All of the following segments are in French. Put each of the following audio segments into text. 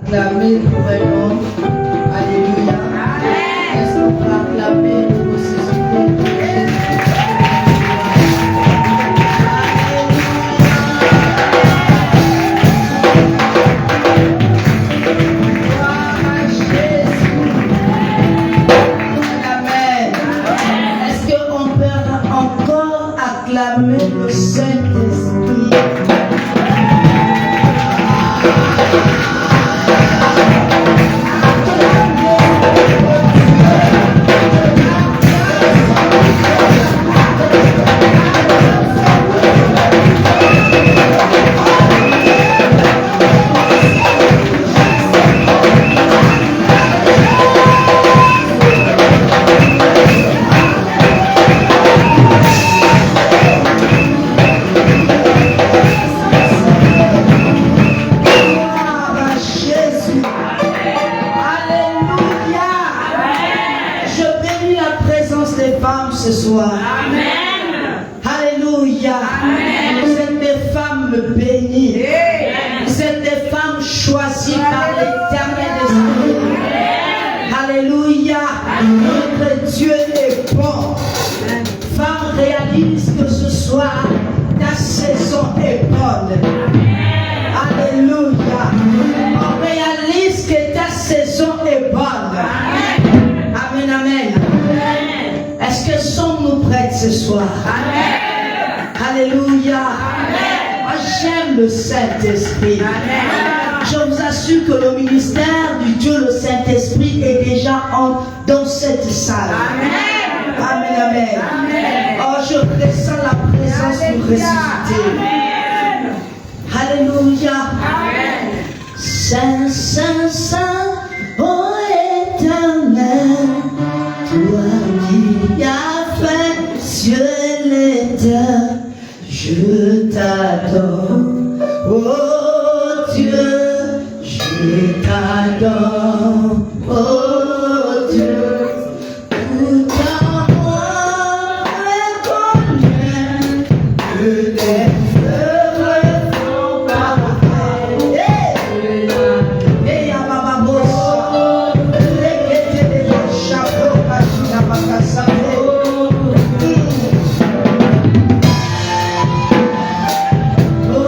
Acclamer le vrai nom. Alléluia. Est-ce qu'on peut acclamer le ressuscité? Acclamer le Saint-Esprit. Ce soir. Amen. Alléluia. Vous êtes des femmes bénies. Vous êtes des femmes choisies par l'Éternel Esprit. Alléluia. Notre Dieu est bon. Femme, réalise que ce soir, ta saison est bonne. Alléluia. On réalise que ta saison est bonne. Amen, amen. Est-ce que sommes-nous prêts ce soir? Amen. Alléluia. Amen. Moi j'aime le Saint-Esprit. Je vous assure que le ministère du Dieu le Saint-Esprit est déjà dans cette salle. Amen. Amen, amen. Amen. Oh, je ressens la présence du ressuscité. Alléluia. Amen. Saint, Saint, Saint, ô Éternel, toi qui as fait cieux et terre, je t'adore. Oh Dieu, je t'adore. Oh Dieu, tout amour reconnaît que tes œuvres sont parfaites. Et à ma bosse, regrettez les chapeaux. Oh,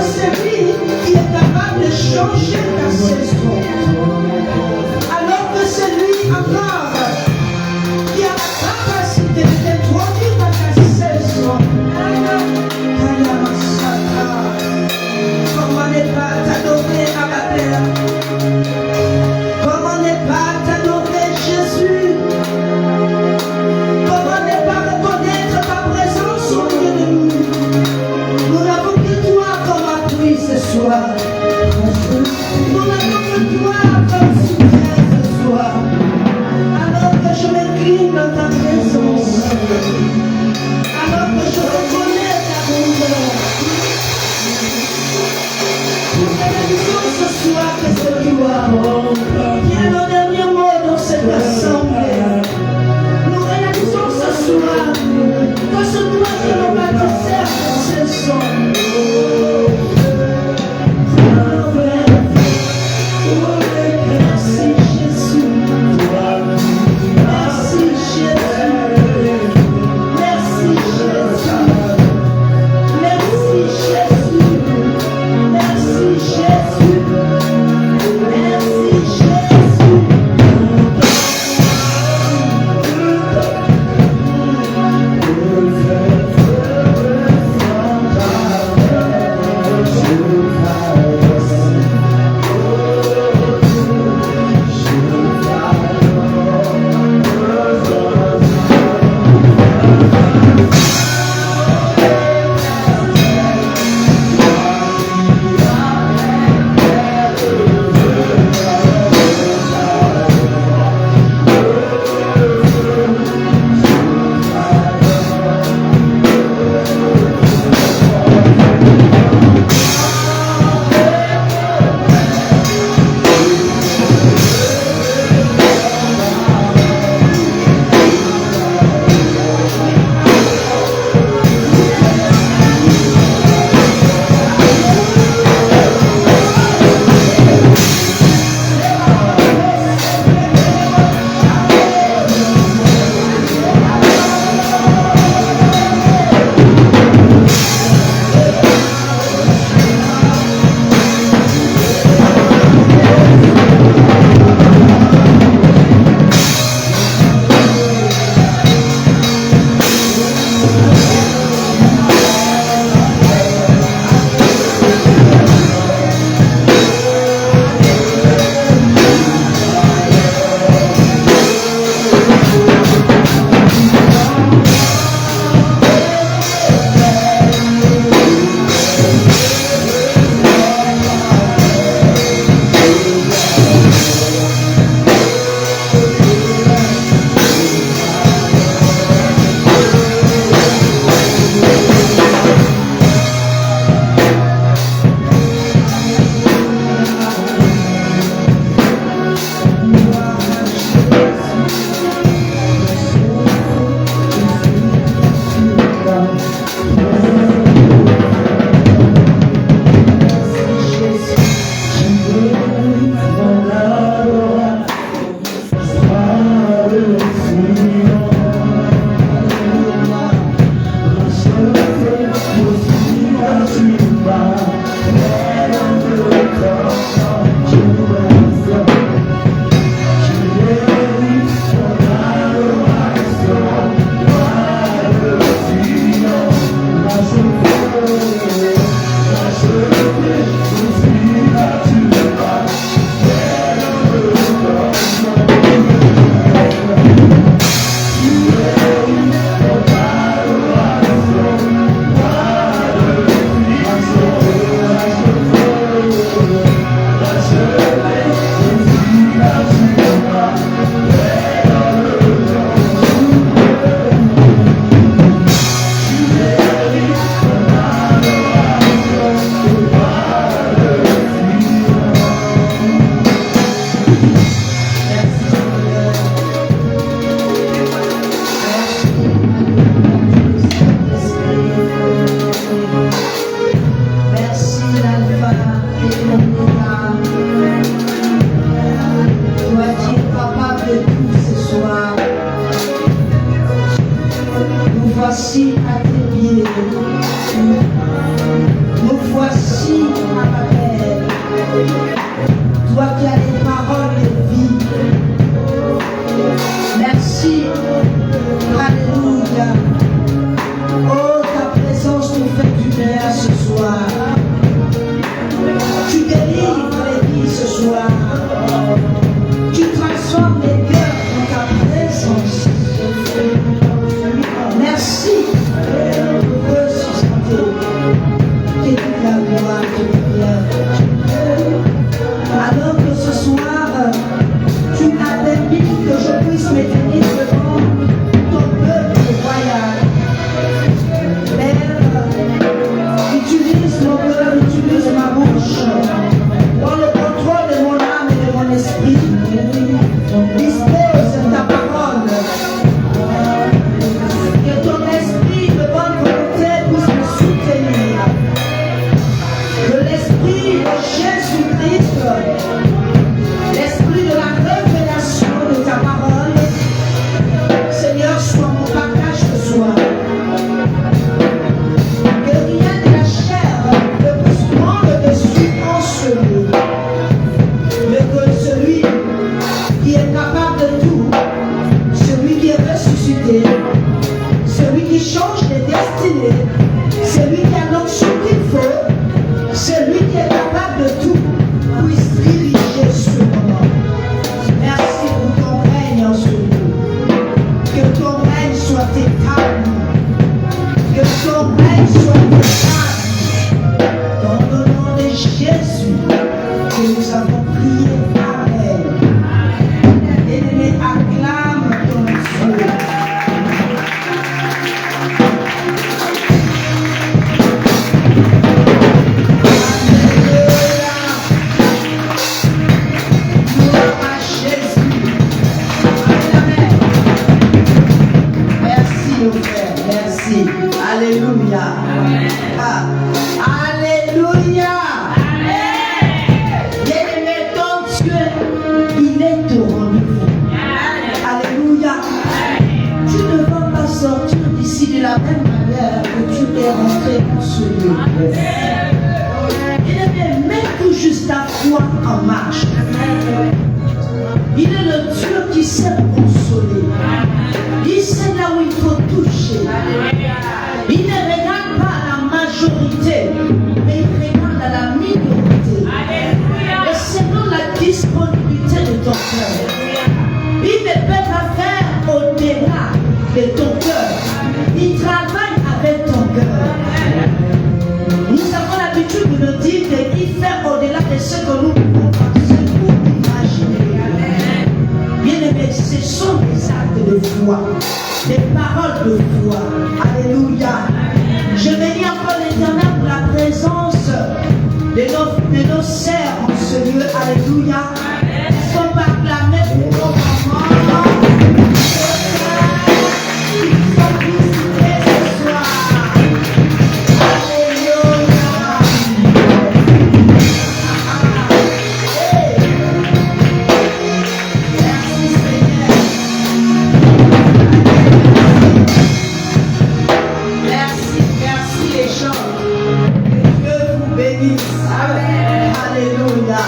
que c'est lui qui est capable de changer ta saison. Alors que c'est lui encore qui a la capacité de t'introduire dans ta saison. Comment ne pas t'adorer à la terre? Comment ne pas t'adorer Jésus? Comment ne pas reconnaître ta présence au milieu de nous? Nous n'avons que toi comme appui ce soir. Nous n'avons que toi comme soutien ce soir. Alors que je m'incline dans ta présence, alors que je reconnais ta bonheur, nous réalisons ce soir que c'est toi qui est le dernier mot dans cette assemblée. Nous réalisons ce soir que c'est toi qui nous bâtisseur de ce son. Merci Jésus. Merci Jésus. Merci Jésus. Merci Jésus. Merci Jésus. Merci Jésus. toute la gloire, toute la alors que ce soir, tu as permis que je puisse me tenir devant ton peuple royal. Père, utilise mon cœur, utilise ma bouche, dans le contrôle de mon âme et de mon esprit. Dispose ta parole. Que ton esprit de bonne volonté puisse me soutenir. Que l'esprit de Jésus-Christ, l'esprit de la révélation de ta parole, Seigneur, soit mon partage ce soir. Que rien de la chair ne puisse prendre dessus en celui, mais que celui qui est capable de tout, celui qui est ressuscité, celui qui change les destinées, celui qui a l'onction qu'il faut, celui qui est capable de tout, puisse diriger ce moment. Merci pour ton règne en ce lieu. Que ton règne soit établi. Que ton règne soit établi. Dans le nom de Jésus, que nous avons prié. Amen. Et acclame ton Dieu. Alléluia. Ah. Alléluia. Bien-aimé, ton Dieu, il est au rendez-vous. Alléluia. Tu ne vas pas sortir d'ici de la même manière que tu es rentré pour ce lieu. Bien-aimé, mets tout juste ta foi en marche. Il est le Dieu qui sait consoler. Il sait là où il faut toucher. Il ne regarde pas à la majorité, mais il regarde à la minorité. Et selon la disponibilité de ton cœur, il ne peut pas faire au-delà de ton cœur. Il travaille avec ton cœur. Nous avons l'habitude de nous dire qu'il fait au-delà de ce que nous pouvons penser ou imaginer. Bien-aimés, ce sont des actes de foi, des paroles de foi. Alléluia. Je bénis encore l'Éternel pour la présence de nos sœurs en ce lieu. Alléluia. Est-ce qu'on peut acclamer pour nos mamans? Ils sont visités ce soir. Alléluia. Merci Seigneur. Merci les gens. Que Dieu vous bénisse. Amen. Alléluia.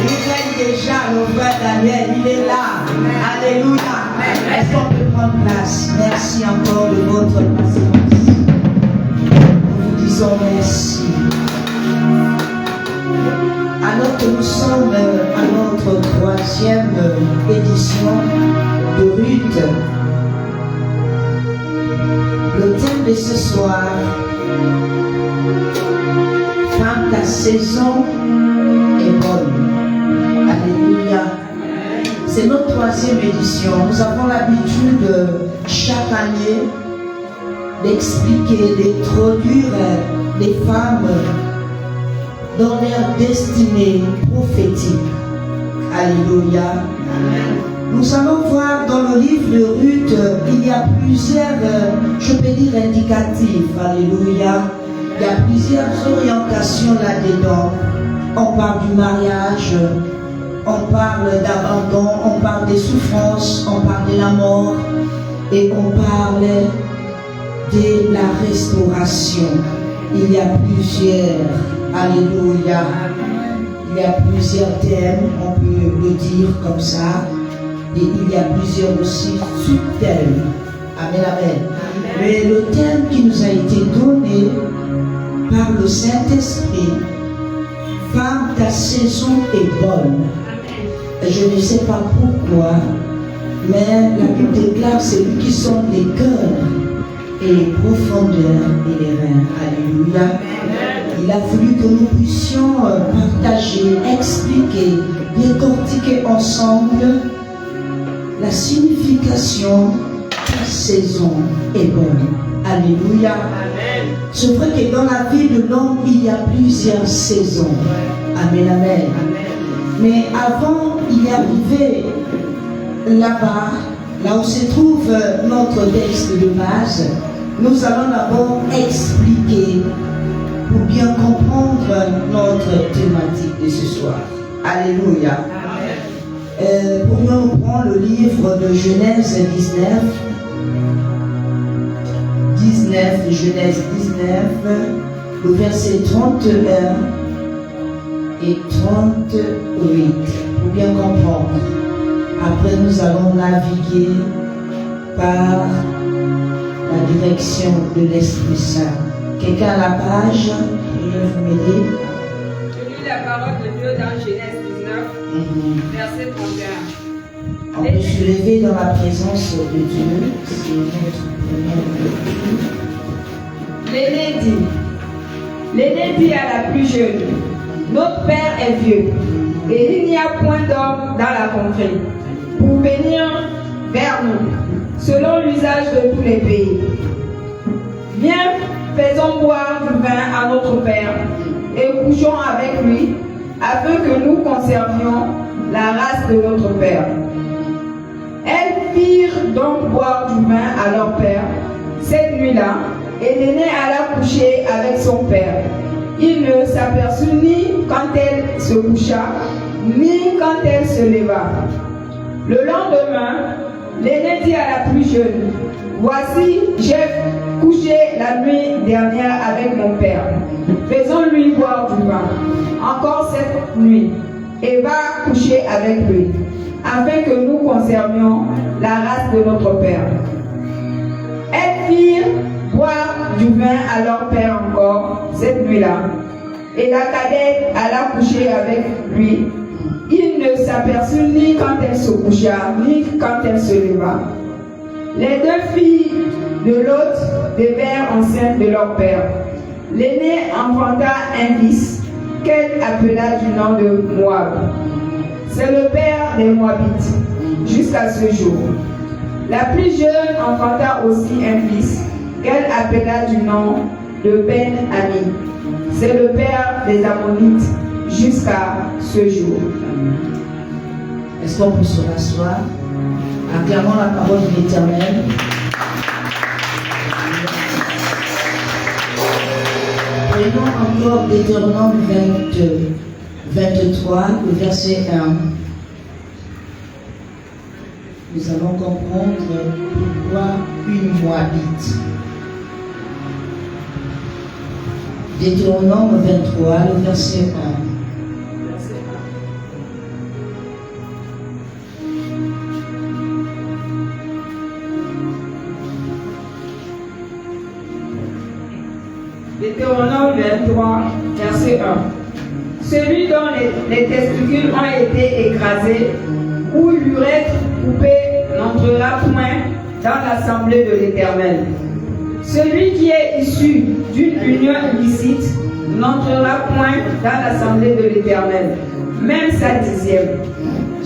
Il règne déjà, le frère Daniel, il est là. Alléluia. Est-ce qu'on peut prendre place? Merci encore de votre patience. Nous vous disons merci. Alors que nous sommes à notre 3e édition de Ruth, le thème de ce soir, femme, ta saison est bonne. Alléluia. C'est notre 3e édition. Nous avons l'habitude chaque année d'expliquer, d'introduire les femmes dans leur destinée prophétique. Alléluia. Nous allons voir dans le livre de Ruth, il y a plusieurs, je peux dire, indicatifs. Alléluia. Il y a plusieurs orientations là-dedans. On parle du mariage, on parle d'abandon, on parle des souffrances, on parle de la mort et on parle de la restauration. Il y a plusieurs, alléluia, il y a plusieurs thèmes, on peut le dire comme ça, et il y a plusieurs aussi sous-thèmes. Amen, amen. Mais le thème qui nous a été donné par le Saint-Esprit, femme, ta saison est bonne. Je ne sais pas pourquoi, mais la Bible déclare celui qui sonde les cœurs et les profondeurs et les reins. Alléluia. il a voulu que nous puissions partager, expliquer, décortiquer ensemble la signification de saison est bonne. Alléluia. Amen. C'est vrai que dans la vie de l'homme, il y a plusieurs saisons. Amen, amen. Mais avant d'y arriver là-bas, là où se trouve notre texte de base, nous allons d'abord expliquer pour bien comprendre notre thématique de ce soir. Alléluia. Pour nous prendre le livre de Genèse 19, Genèse 19, le verset 31 et 38, pour bien comprendre. Après, nous allons naviguer par la direction de l'Esprit Saint. Quelqu'un à la page, vous m'aider. Je lis la parole de Dieu dans Genèse 19, verset 31. On peut se lever dans la présence de Dieu. C'est notre première. L'aîné dit à la plus jeune, notre père est vieux, et il n'y a point d'homme dans la contrée pour venir vers nous, selon l'usage de tous les pays. Viens, faisons boire du vin à notre père, et couchons avec lui, afin que nous conservions la race de notre père. Elles firent donc boire du vin à leur père cette nuit-là, et l'aîné alla coucher avec son père. Il ne s'aperçut ni quand elle se coucha, ni quand elle se leva. Le lendemain, l'aîné dit à la plus jeune, voici, j'ai couché la nuit dernière avec mon père. Faisons-lui boire du vin, encore cette nuit, et va coucher avec lui, afin que nous conservions la race de notre père. Elles firent boire du vin à leur père encore cette nuit-là, et la cadette alla coucher avec lui. Il ne s'aperçut ni quand elle se coucha, ni quand elle se leva. Les deux filles de l'autre devinrent enceintes de leur père. L'aînée enfanta un fils qu'elle appela du nom de Moab. C'est le père des Moabites jusqu'à ce jour. La plus jeune enfanta aussi un fils qu'elle appela du nom de Ben-Ami. C'est le père des Ammonites jusqu'à ce jour. Est-ce qu'on peut se rasseoir? Acclamons la parole de l'Éternel. Prenons encore Deutéronome 23, le verset 1. Nous allons comprendre pourquoi une Moabite. Deutéronome 23, le verset 1. Deutéronome 23, verset 1. Celui dont les testicules ont été écrasés ou l'urètre coupé n'entrera point dans l'assemblée de l'Éternel. Celui qui est issu d'une union illicite n'entrera point dans l'assemblée de l'Éternel. Même sa 10e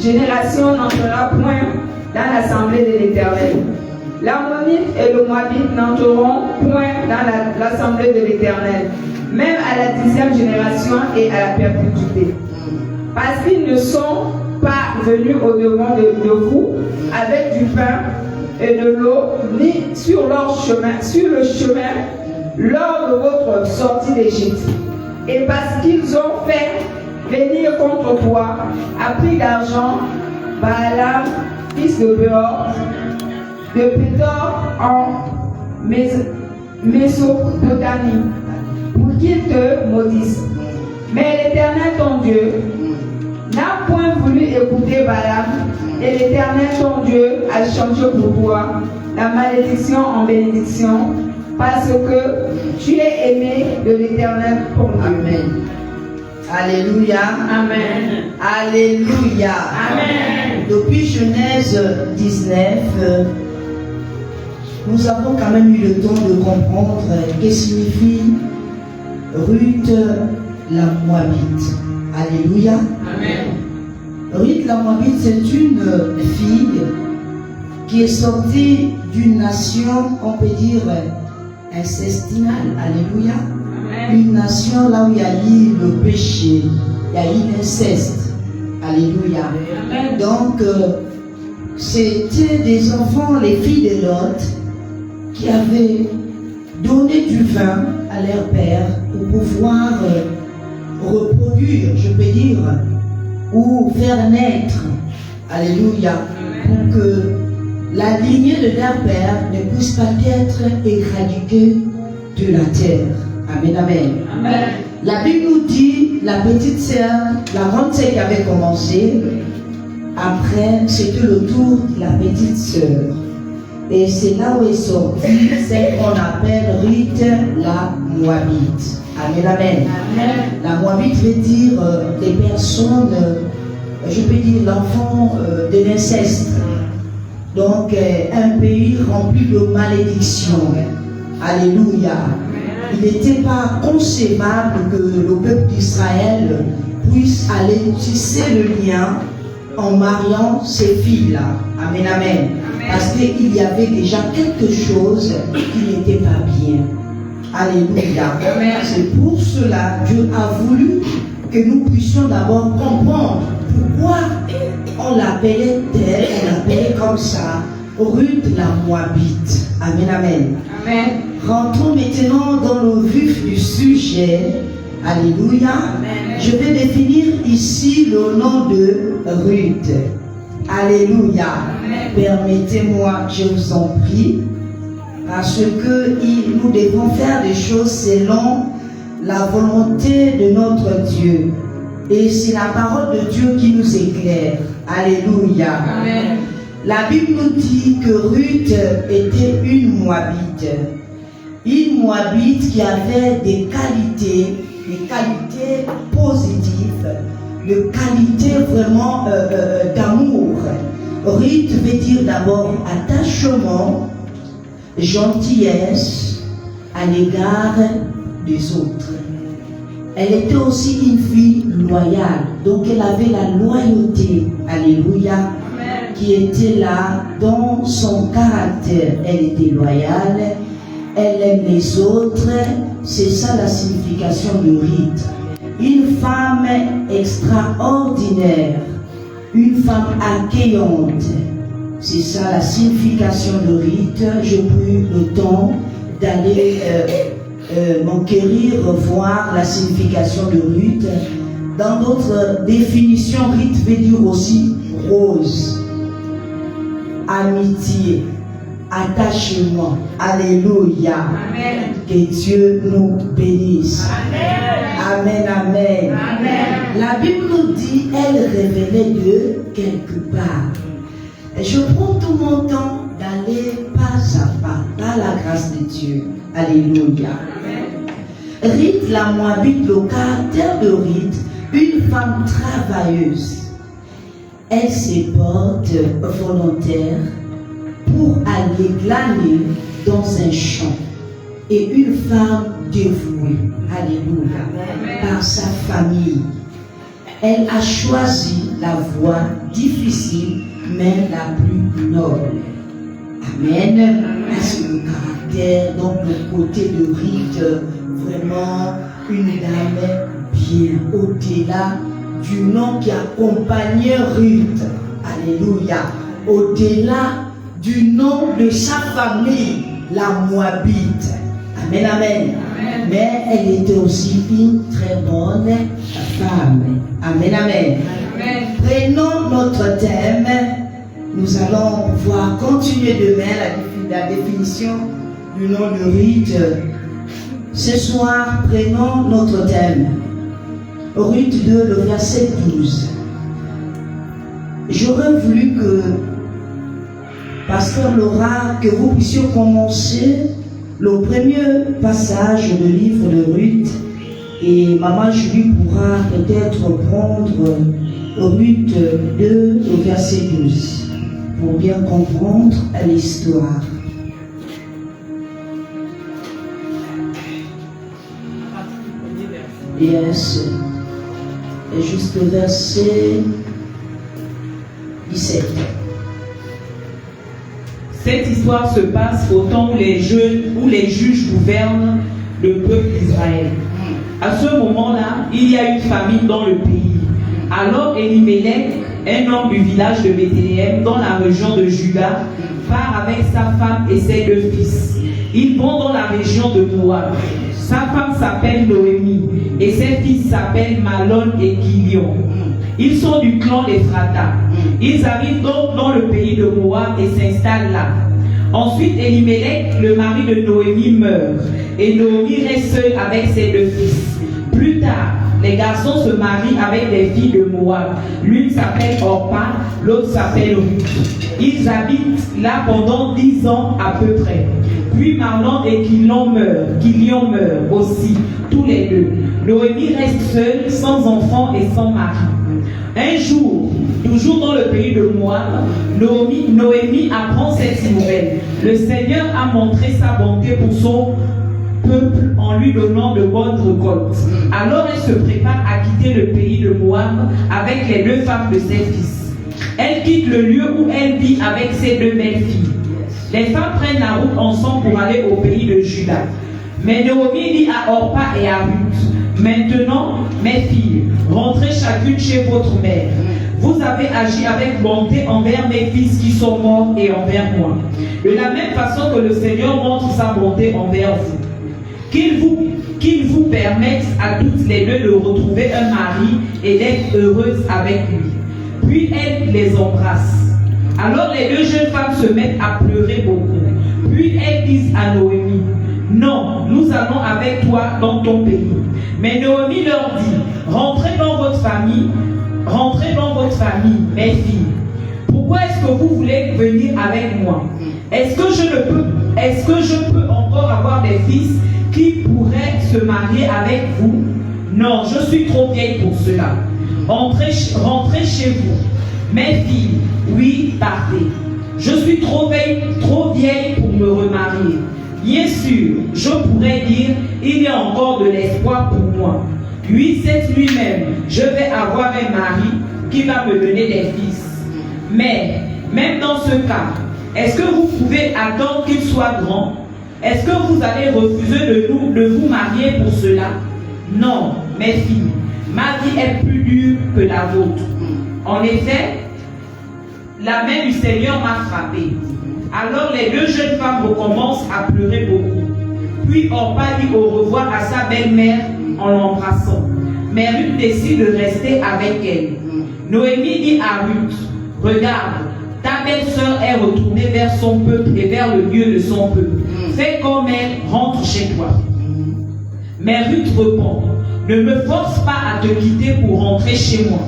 génération n'entrera point dans l'assemblée de l'Éternel. L'Ammonite et le Moabite n'entreront point dans l'assemblée de l'Éternel, même à la 10e génération et à la perpétuité. Parce qu'ils ne sont pas venus au-devant de vous avec du pain et de l'eau, ni sur le chemin lors de votre sortie d'Égypte. Et parce qu'ils ont fait venir contre toi à prix d'argent Balaam, fils de Béor, de Pétor en Mésopotamie, pour qu'il te maudisse. Mais l'Éternel ton Dieu n'a point voulu écouter Balaam, et l'Éternel ton Dieu a changé pour toi la malédiction en bénédiction, parce que tu es aimé de l'Éternel ton Dieu. Amen. Alléluia. Amen. Alléluia. Amen. Depuis Genèse 19, nous avons quand même eu le temps de comprendre ce que signifie Ruth la Moabite. Alléluia. Amen. Ruth la Moabite, c'est une fille qui est sortie d'une nation, on peut dire, incestinale. Alléluia. Amen. Une nation là où il y a eu le péché, il y a eu l'inceste. Alléluia. Amen. Donc, c'était des enfants, les filles de Lot, qui avaient donné du vin à leur père pour pouvoir reproduire, je peux dire, ou faire naître, alléluia, pour que la lignée de leur père ne puisse pas être éradiquée de la terre. Amen, amen. Amen. La Bible nous dit, la petite sœur, la grande sœur qui avait commencé, après, c'était le tour de la petite sœur. Et c'est là où est sortie celle qu'on appelle Ruth la Moabite. Amen, amen. Amen. La Moabite veut dire des personnes, je peux dire l'enfant de l'inceste. Donc, un pays rempli de malédictions. Alléluia. Il n'était pas concevable que le peuple d'Israël puisse aller tisser le lien en mariant ces filles-là. Amen, amen. Parce qu'il y avait déjà quelque chose qui n'était pas bien. Alléluia. C'est pour cela que Dieu a voulu que nous puissions d'abord comprendre pourquoi on l'appelait telle, on l'appelait comme ça, Ruth la Moabite. Amen, amen. Amen. Rentrons maintenant dans le vif du sujet. Alléluia. Amen. Je vais définir ici le nom de Ruth. Alléluia. Amen. Permettez-moi, je vous en prie, parce que nous devons faire des choses selon la volonté de notre Dieu. Et c'est la parole de Dieu qui nous éclaire. Alléluia. Amen. La Bible nous dit que Ruth était une Moabite. Une Moabite qui avait des qualités positives, des qualités vraiment d'amour. Ruth veut dire d'abord attachement, gentillesse à l'égard des autres. Elle était aussi une fille loyale, donc elle avait la loyauté, alléluia, qui était là dans son caractère. Elle était loyale, elle aime les autres, c'est ça la signification de Ruth. Une femme extraordinaire, une femme accueillante, c'est ça la signification de Ruth. Je pris le temps d'aller m'enquérir, voir la signification de Ruth. Dans d'autres définitions, Ruth veut dire aussi rose, amitié, attachement. Alléluia. Amen. Que Dieu nous bénisse. Amen, amen. Amen. La Bible nous dit, elle révélait de quelque part. Et je prends tout mon temps d'aller pas à pas, par la grâce de Dieu. Alléluia. Ruth la Moabite, le caractère de Ruth, une femme travailleuse. Elle se porte volontaire pour aller glaner dans un champ. Et une femme dévouée, alléluia, par sa famille. Elle a choisi la voie difficile, mais la plus noble. Amen. Parce que le caractère, donc le côté de Ruth, vraiment une dame bien au-delà du nom qui accompagnait Ruth. Alléluia. Au-delà du nom de sa famille, la Moabite. Amen, amen. Amen. Mais elle était aussi une très bonne femme. Amen, amen. Amen. Prenons notre thème. Nous allons pouvoir continuer demain la définition du nom de Ruth. Ce soir, prenons notre thème. Ruth 2, le verset 12. J'aurais voulu que, Pasteur Laura, que vous puissiez commencer le premier passage du livre de Ruth, et Maman Julie pourra peut-être prendre Ruth 2, le verset 12, pour bien comprendre l'histoire. Yes. Et jusqu'au verset 17. Cette histoire se passe au temps où les juges gouvernent le peuple d'Israël. À ce moment-là, il y a une famine dans le pays. Alors Elimelech, un homme du village de Bethléem, dans la région de Juda, part avec sa femme et ses 2 fils. Ils vont dans la région de Moab. Sa femme s'appelle Noémie et ses fils s'appellent Malon et Kilion. Ils sont du clan d'Ephrata. Ils arrivent donc dans le pays de Moab et s'installent là. Ensuite, Elimelech, le mari de Noémie, meurt et Noémie reste seule avec ses 2 fils. Plus tard, les garçons se marient avec des filles de Moab. L'une s'appelle Orpa, l'autre s'appelle Ruth. Ils habitent là pendant 10 ans à peu près. Puis Malon et Kilion meurent aussi, tous les 2. Noémie reste seule, sans enfant et sans mari. Un jour, toujours dans le pays de Moab, Noémie apprend cette nouvelle. Le Seigneur a montré sa bonté pour son peuple en lui donnant de bonnes récoltes. Alors elle se prépare à quitter le pays de Moab avec les 2 femmes de ses fils. Elle quitte le lieu où elle vit avec ses 2 belles-filles. Les femmes prennent la route ensemble pour aller au pays de Juda. Mais Noémie dit à Orpa et à Ruth: maintenant, mes filles, rentrez chacune chez votre mère. Vous avez agi avec bonté envers mes fils qui sont morts et envers moi. De la même façon que le Seigneur montre sa bonté envers vous. Qu'il vous permette à toutes les 2 de retrouver un mari et d'être heureuses avec lui. Puis elle les embrasse. Alors les 2 jeunes femmes se mettent à pleurer beaucoup. Puis elles disent à Noémie: non, nous allons avec toi dans ton pays. Mais Noémie leur dit: rentrez dans votre famille, mes filles. Pourquoi est-ce que vous voulez venir avec moi? Est-ce que je peux encore avoir des fils qui pourraient se marier avec vous? Non, je suis trop vieille pour cela. Rentrez chez vous. Mes filles, oui, partez. Je suis trop vieille pour me remarier. Bien sûr, je pourrais dire: il y a encore de l'espoir pour moi. Oui, cette nuit même, je vais avoir un mari qui va me donner des fils. Mais, même dans ce cas, est-ce que vous pouvez attendre qu'il soit grand? Est-ce que vous allez refuser de vous marier pour cela? Non, mes filles, ma vie est plus dure que la vôtre. En effet, la main du Seigneur m'a frappée. Alors les 2 jeunes femmes recommencent à pleurer beaucoup. Puis Orpa dit au revoir à sa belle-mère en l'embrassant. Mais Ruth décide de rester avec elle. Noémie dit à Ruth: regarde, ta belle-sœur est retournée vers son peuple et vers le Dieu de son peuple. Fais comme elle, rentre chez toi. Mais Ruth répond: ne me force pas à te quitter pour rentrer chez moi.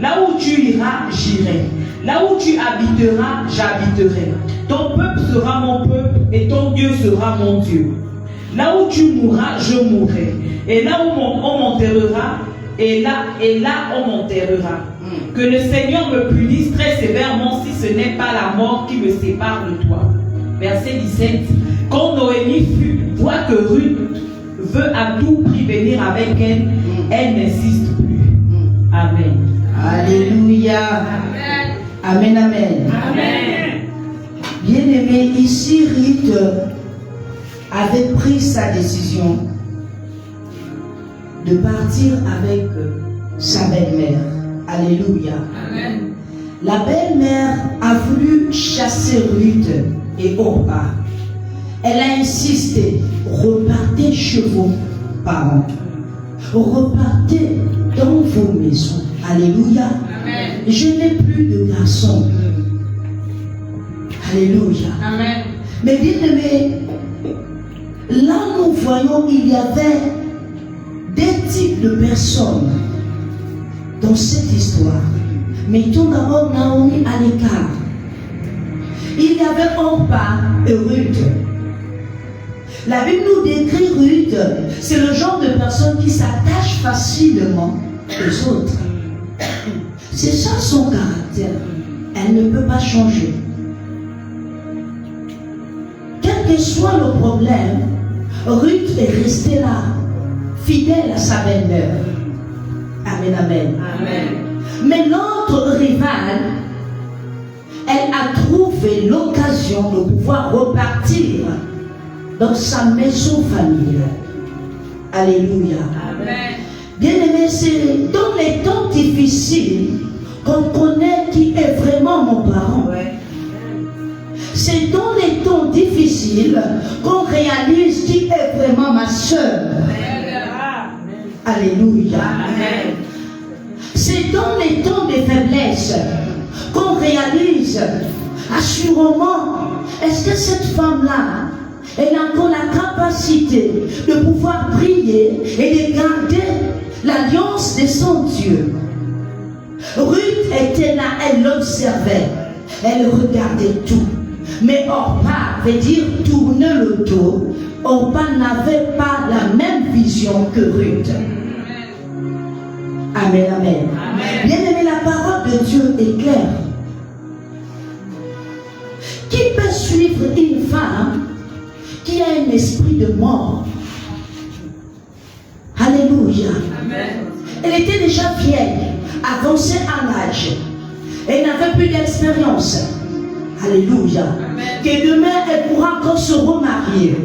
Là où tu iras, j'irai. Là où tu habiteras, j'habiterai. Ton peuple sera mon peuple et ton Dieu sera mon Dieu. Là où tu mourras, je mourrai. Et là où on m'enterrera, et là on m'enterrera. Que le Seigneur me punisse très sévèrement si ce n'est pas la mort qui me sépare de toi. Verset 17. Quand Noémie voit que Ruth veut à tout prix venir avec elle, elle n'insiste plus. Amen. Alléluia. Amen. Amen, amen. Amen. Bien-aimé, ici Ruth avait pris sa décision de partir avec sa belle-mère. Alléluia. Amen. La belle-mère a voulu chasser Ruth et Orpa. Elle a insisté: repartez chez vos parents. Repartez dans vos maisons. Alléluia. Amen. Je n'ai plus de garçons. Alléluia. Amen. Mais bien aimé, là nous voyons il y avait des types de personnes dans cette histoire. Mettons d'abord Naomi à l'écart. Il y avait Orpa et Ruth. La Bible nous décrit Ruth, c'est le genre de personne qui s'attache facilement aux autres. C'est ça son caractère. Elle ne peut pas changer. Quel que soit le problème, Ruth est restée là, fidèle à sa belle-mère. Amen, amen. Mais l'autre rivale, elle a trouvé l'occasion de pouvoir repartir dans sa maison familiale. Alléluia. Bien-aimé, c'est dans les temps difficiles qu'on connaît qui est vraiment mon parent. C'est dans les temps difficiles qu'on réalise qui est vraiment ma soeur. Alléluia. C'est dans les temps de faiblesse qu'on réalise assurément, est-ce que cette femme-là, elle a encore la capacité de pouvoir prier et de garder l'alliance de son Dieu. Ruth était là, elle l'observait, elle regardait tout. Mais Orpa veut dire tourner le dos. Orpa n'avait pas la même vision que Ruth. Amen, amen. Bien aimé, la parole de Dieu est claire. Qui peut suivre une femme qui a un esprit de mort? Alléluia. Elle était déjà vieille, avancée en âge. Elle n'avait plus d'expérience. Alléluia. Que demain, elle pourra encore se remarier.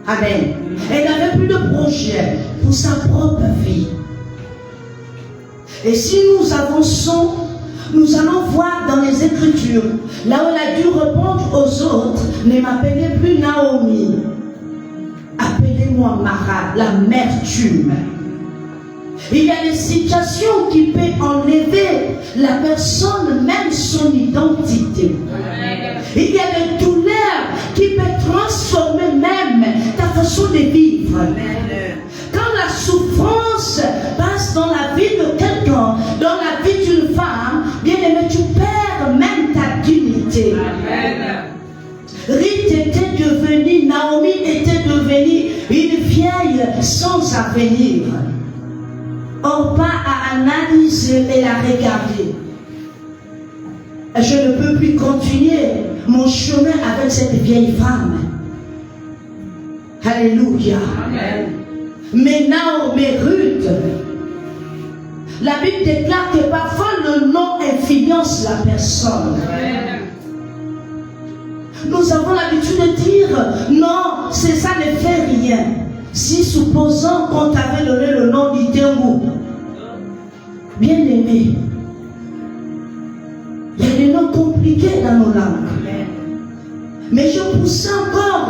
Amen. Elle n'avait plus de projet pour sa propre vie. Et si nous avançons, nous allons voir dans les Écritures, là où elle a dû répondre aux autres, ne m'appelez plus Naomi, appelez-moi Mara, l'amertume. Il y a des situations qui peuvent enlever la personne, même son identité. Il y a des douleurs qui peuvent transformer même ta façon de vivre. Quand la souffrance passe dans la vie de quelqu'un, dans la vie d'une femme, bien aimé, tu perds même ta dignité. Ruth était devenue, Naomi était devenue une vieille sans avenir. Orpa a analysé et a regardé. Je ne peux plus continuer mon chemin avec cette vieille femme. Alléluia. Amen. Mais Ruth, la Bible déclare que parfois le nom influence la personne. Amen. Nous avons l'habitude de dire non, c'est ça ne fait rien. Si supposons qu'on t'avait donné le nom d'Itengou, bien aimé, il y a des noms compliqués dans nos langues. Mais je pousse encore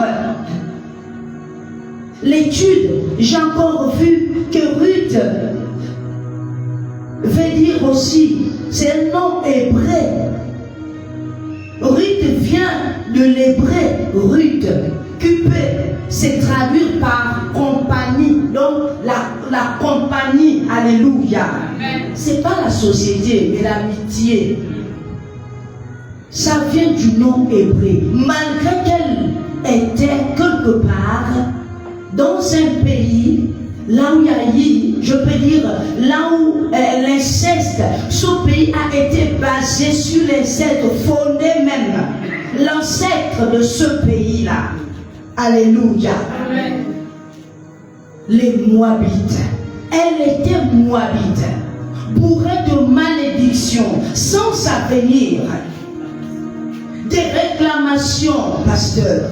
l'étude, j'ai encore vu que Ruth veut dire aussi, c'est un nom hébreu. Ruth vient de l'hébreu Ruth, qui peut se traduire par compagnie. Donc la compagnie, alléluia. C'est pas la société, mais l'amitié. Ça vient du nom hébreu. Malgré qu'elle était quelque part dans un pays, là où il y a eu, je peux dire, là où l'inceste, ce pays a été basé sur l'inceste, fondé même l'ancêtre de ce pays-là. Alléluia. Amen. Les Moabites. Elle était Moabite, bourrée de malédictions, sans avenir, des réclamations, pasteur.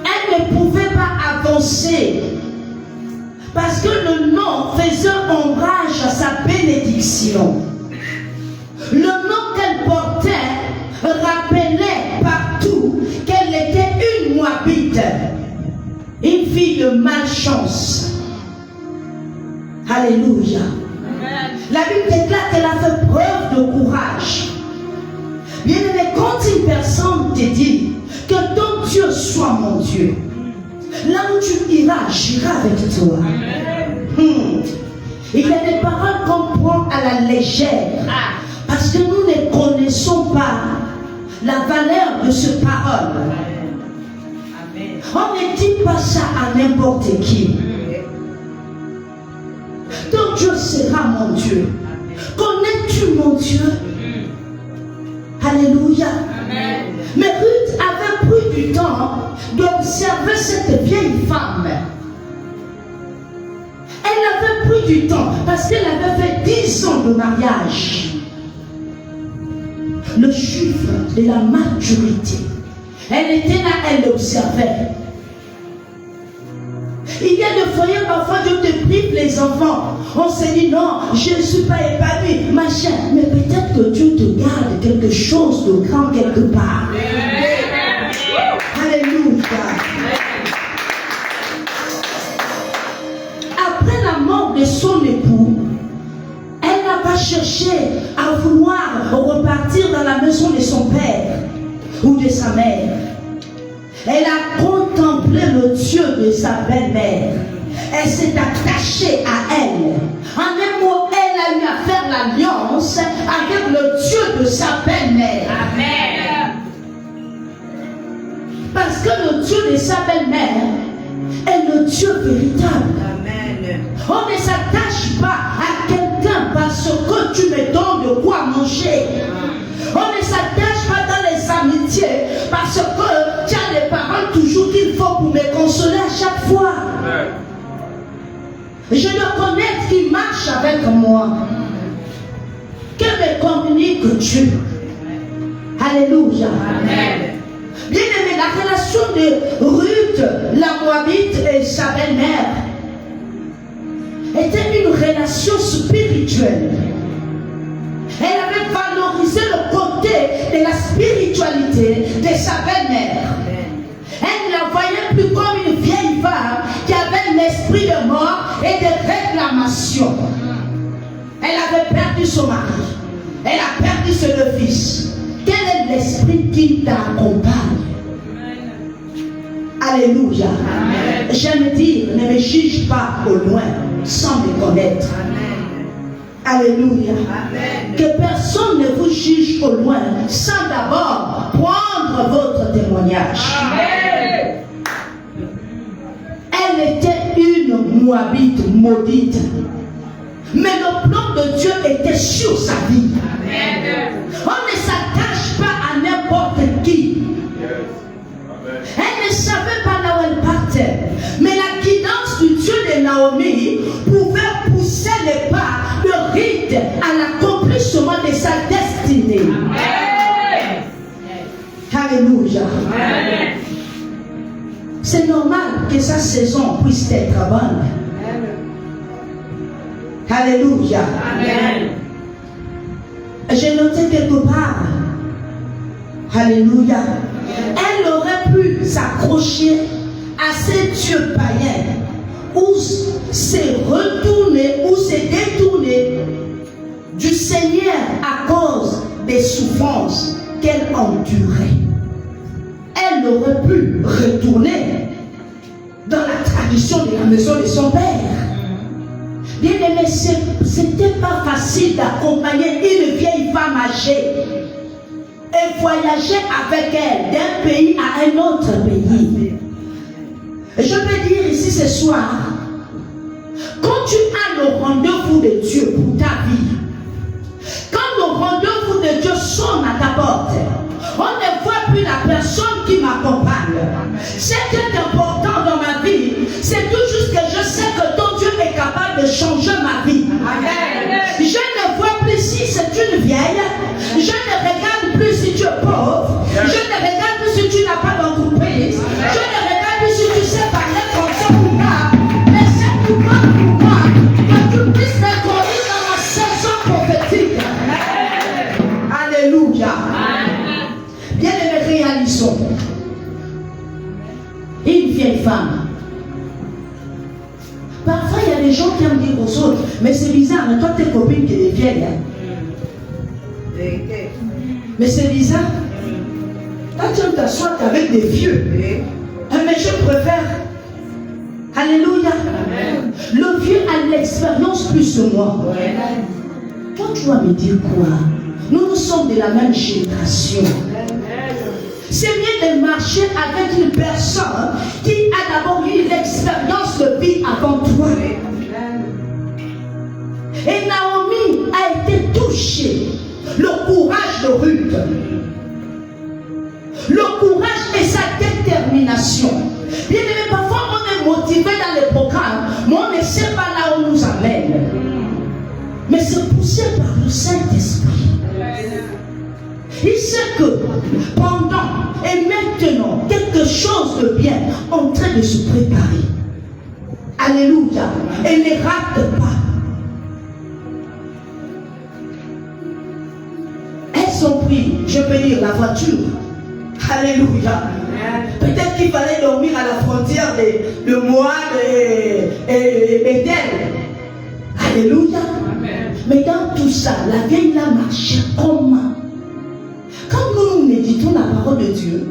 Elle ne pouvait pas avancer parce que le nom faisait ombrage à sa bénédiction. Le nom qu'elle portait rappelait partout qu'elle était une Moabite, une fille de malchance. Alléluia. Amen. La Bible déclare qu'elle a fait preuve de courage. Bien aimé, quand une personne te dit que ton Dieu soit mon Dieu, là où tu iras, j'irai avec toi. Il y a des paroles qu'on prend à la légère parce que nous ne connaissons pas la valeur de ces paroles. On ne dit pas ça à n'importe qui. Ton Dieu sera mon Dieu. Connais-tu mon Dieu? Alléluia. Amen. Mais Ruth avait pris du temps d'observer cette vieille femme Elle avait pris du temps parce qu'elle avait fait 10 ans de mariage. Le chiffre de la maturité. Elle était là, elle observait. Il y a des foyers, parfois Dieu te prive les enfants. On se dit non, je ne suis pas épanoui, machin. Mais peut-être que Dieu te garde quelque chose de grand quelque part. Alléluia. Après la mort de son époux, elle n'a pas cherché à vouloir repartir dans la maison de son père ou de sa mère. Elle a contemplé le Dieu de sa belle-mère. Elle s'est attachée à elle. En un mot, elle a eu à faire l'alliance avec le Dieu de sa belle-mère. Amen. Parce que le Dieu de sa belle-mère est le Dieu véritable. Amen. On ne s'attache pas à quelqu'un parce que tu me donnes de quoi manger. On ne s'attache pas dans les amitiés parce que tu as les paroles toujours qu'il faut pour me consoler à chaque fois. Je dois connaître qui marche avec moi. Que me communique Dieu. Alléluia. Amen. Bien aimé, la relation de Ruth, la Moabite et sa belle-mère était une relation spirituelle. Elle avait valorisé le côté de la spiritualité de sa belle-mère. Elle ne la voyait plus comme une vieille femme qui avait l'esprit de mort et de réclamation. Elle avait perdu son mari. Elle a perdu ses 2 fils. Quel est l'esprit qui t'accompagne? Alléluia. J'aime dire, ne me juge pas au loin sans me connaître. Alléluia. Amen. Que personne ne vous juge au loin sans d'abord prendre votre témoignage. Amen. Elle était une Moabite maudite. Mais le plan de Dieu était sur sa vie. Amen. On ne s'attache pas à n'importe qui. Elle ne savait pas là où elle partait. Mais la guidance du Dieu de Naomi pouvait pousser les pas de Ruth à l'accomplissement de sa destinée. Amen. Alléluia. Amen. C'est normal que sa saison puisse être bonne. Alléluia. Amen. J'ai noté quelque part. Alléluia. Elle aurait pu s'accrocher à ces dieux païens ou se retourner ou se détourner du Seigneur à cause des souffrances qu'elle endurait. Elle aurait pu retourner dans la tradition de la maison de son père. Bien aimé, c'était pas facile d'accompagner une vieille femme âgée et voyager avec elle d'un pays à un autre pays. Je peux dire ici ce soir, quand tu as le rendez-vous de Dieu pour ta vie, quand le rendez-vous de Dieu sonne à ta porte, on ne voit plus la personne qui m'accompagne. Ce qui est important dans ma vie, c'est tout juste que je sais que ton Dieu est capable de changer ma vie. Amen. Je ne vois plus si c'est une vieille, je ne regarde plus si tu es pauvre, je ne regarde plus si tu n'as pas d'entreprise, je ne regarde plus si tu sais parler français ou pas, mais c'est pour moi que tu puisses me conduire dans ma saison prophétique. Alléluia. Bien aimé, réalisons. Une vieille femme. Parfois, il y a des gens qui aiment dire aux autres, mais c'est bizarre, mais toi, tes copines qui sont vieilles. Mais c'est bizarre. Toi, tu aimes t'asseoir avec des vieux. Mais je préfère. Alléluia. Le vieux a l'expérience plus que moi. Toi, tu vas me dire quoi? Nous sommes de la même génération. C'est mieux de marcher avec une personne qui a d'abord eu l'expérience de vie avant toi. Et Naomi a été touchée. Le courage de Ruth. Le courage et sa détermination. Bien aimé, parfois on est motivé dans les programmes, mais on ne sait pas là où nous mais c'est poussé par le Saint-Esprit. Il sait que pendant et maintenant, quelque chose de bien est en train de se préparer. Alléluia. Et ne rate pas. Elles ont pris, je peux dire, la voiture. Alléluia. Peut-être qu'il fallait dormir à la frontière de Moab et Bethel. Alléluia. Mais dans tout ça, la vieille là marchait comment? Quand nous méditons la parole de Dieu,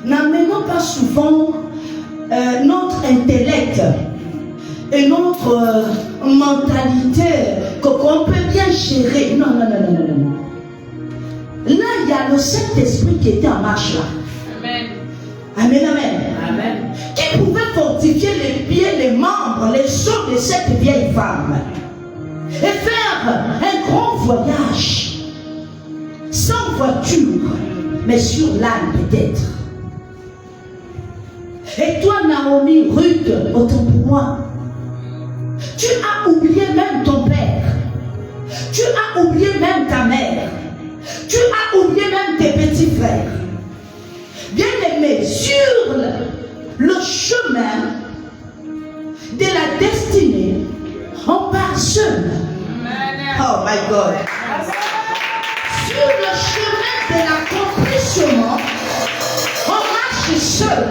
n'amenons pas souvent notre intellect et notre mentalité qu'on peut bien gérer. Non. Là, il y a le Saint-Esprit qui était en marche là. Amen. Qui pouvait fortifier les pieds, les membres, les os de cette vieille femme et faire un grand voyage sans voiture, mais sur l'âne peut-être. Et toi, Naomi, Ruth, autant pour moi, tu as oublié même ton père, tu as oublié même ta mère, tu as oublié même tes petits frères. Bien-aimé, sur le chemin de la destinée, on part seul. Oh my God. Sur le chemin de l'accomplissement, on marche seul.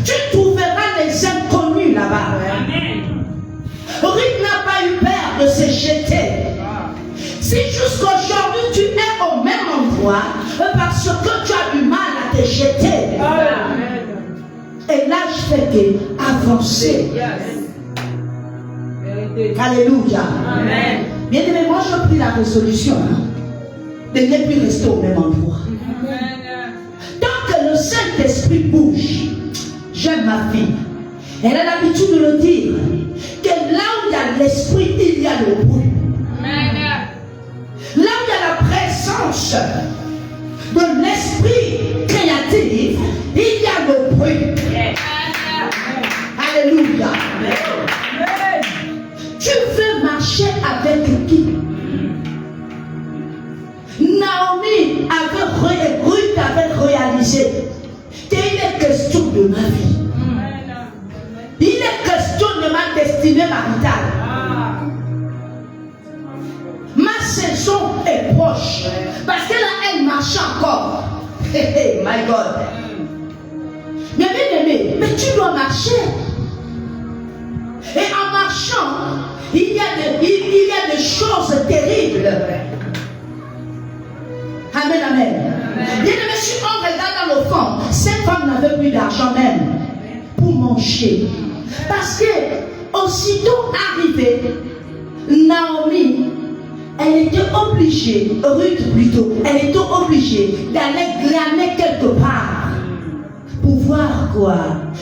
Tu trouveras les inconnus là-bas. Ruth n'a pas eu peur de se jeter. Si jusqu'aujourd'hui tu es au même endroit, parce que tu as du mal à te jeter, et l'âge fait qu'avancer. Alléluia. Bien aimé, moi j'ai pris la résolution de ne plus rester au même endroit. Tant que le Saint-Esprit bouge, j'aime ma fille. Elle a l'habitude de le dire, que là où il y a l'esprit, il y a le bruit. Là où il y a la présence de l'esprit créatif, il y a le bruit. Alléluia. Tu veux marcher avec qui? Naomi Ruth avait réalisé qu'il est question de ma vie. Il est question de ma destinée maritale. Ma saison est proche. Parce que là, elle marche encore. Hey, my God. Mais bien aimé, mais tu dois marcher. Et en marchant, il y a des choses terribles. Amen. Bien aimé, si on regarde dans le fond, cette femme n'avait plus d'argent même pour manger. Parce que aussitôt arrivée, Naomi, elle était obligée, Ruth plutôt, elle était obligée d'aller glaner quelque part. Pour voir quoi?